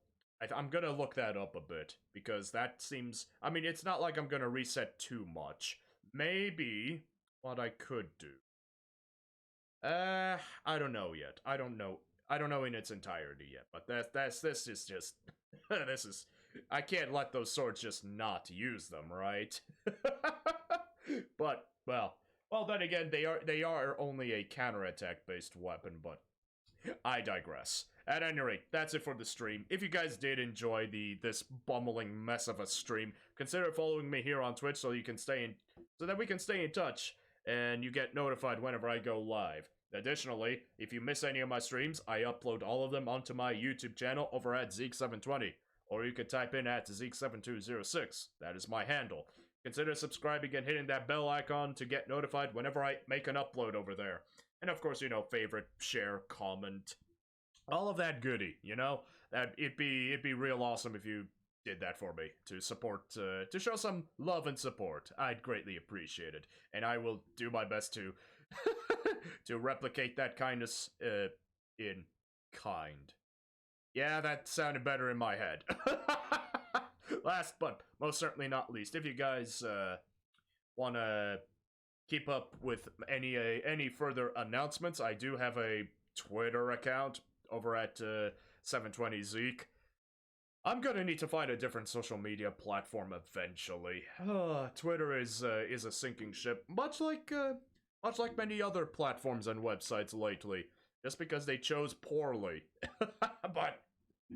I'm gonna look that up a bit, because that seems... I mean, it's not like I'm gonna reset too much. Maybe what I could do. I don't know yet. I don't know in its entirety yet, but this is just... this is... I can't let those swords just not use them, right? But, well, then again, they are only a counterattack based weapon, but I digress. At any rate, that's it for the stream. If you guys did enjoy this bumbling mess of a stream, consider following me here on Twitch so that we can stay in touch and you get notified whenever I go live. Additionally, if you miss any of my streams, I upload all of them onto my YouTube channel over at Zeke720. Or you can type in at Zeke7206. That is my handle. Consider subscribing and hitting that bell icon to get notified whenever I make an upload over there. And of course, you know, favorite, share, comment, all of that goodie, you know? It'd be real awesome if you did that for me, to support, to show some love and support. I'd greatly appreciate it. And I will do my best to to replicate that kindness in kind. Yeah, that sounded better in my head. Last but most certainly not least, if you guys want to keep up with any further announcements, I do have a Twitter account over at 720 Zeke. I'm gonna need to find a different social media platform eventually. Twitter is a sinking ship, much like many other platforms and websites lately, just because they chose poorly. But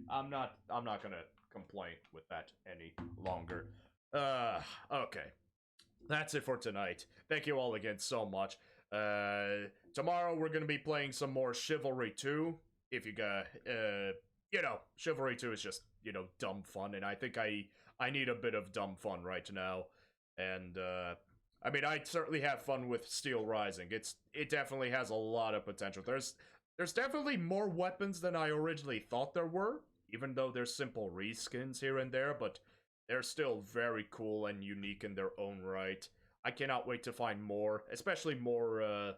I'm not gonna complain with that any longer. Okay. That's it for tonight. Thank you all again so much. Tomorrow we're gonna be playing some more Chivalry 2. If you got, Chivalry 2 is just, dumb fun, and I think I need a bit of dumb fun right now. And, I mean, I certainly have fun with Steelrising. It definitely has a lot of potential. There's definitely more weapons than I originally thought there were, even though there's simple reskins here and there, but they're still very cool and unique in their own right. I cannot wait to find more, especially more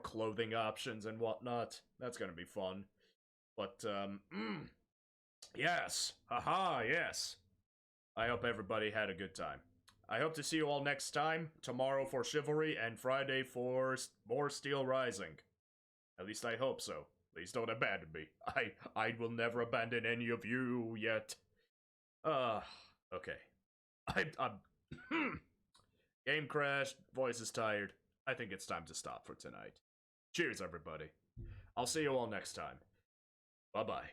clothing options and whatnot. That's gonna be fun. But, yes. Haha, yes. I hope everybody had a good time. I hope to see you all next time, tomorrow for Chivalry, and Friday for more Steelrising. At least I hope so. Please don't abandon me. I will never abandon any of you yet. Okay. I'm game crashed, voice is tired. I think it's time to stop for tonight. Cheers, everybody. I'll see you all next time. Bye-bye.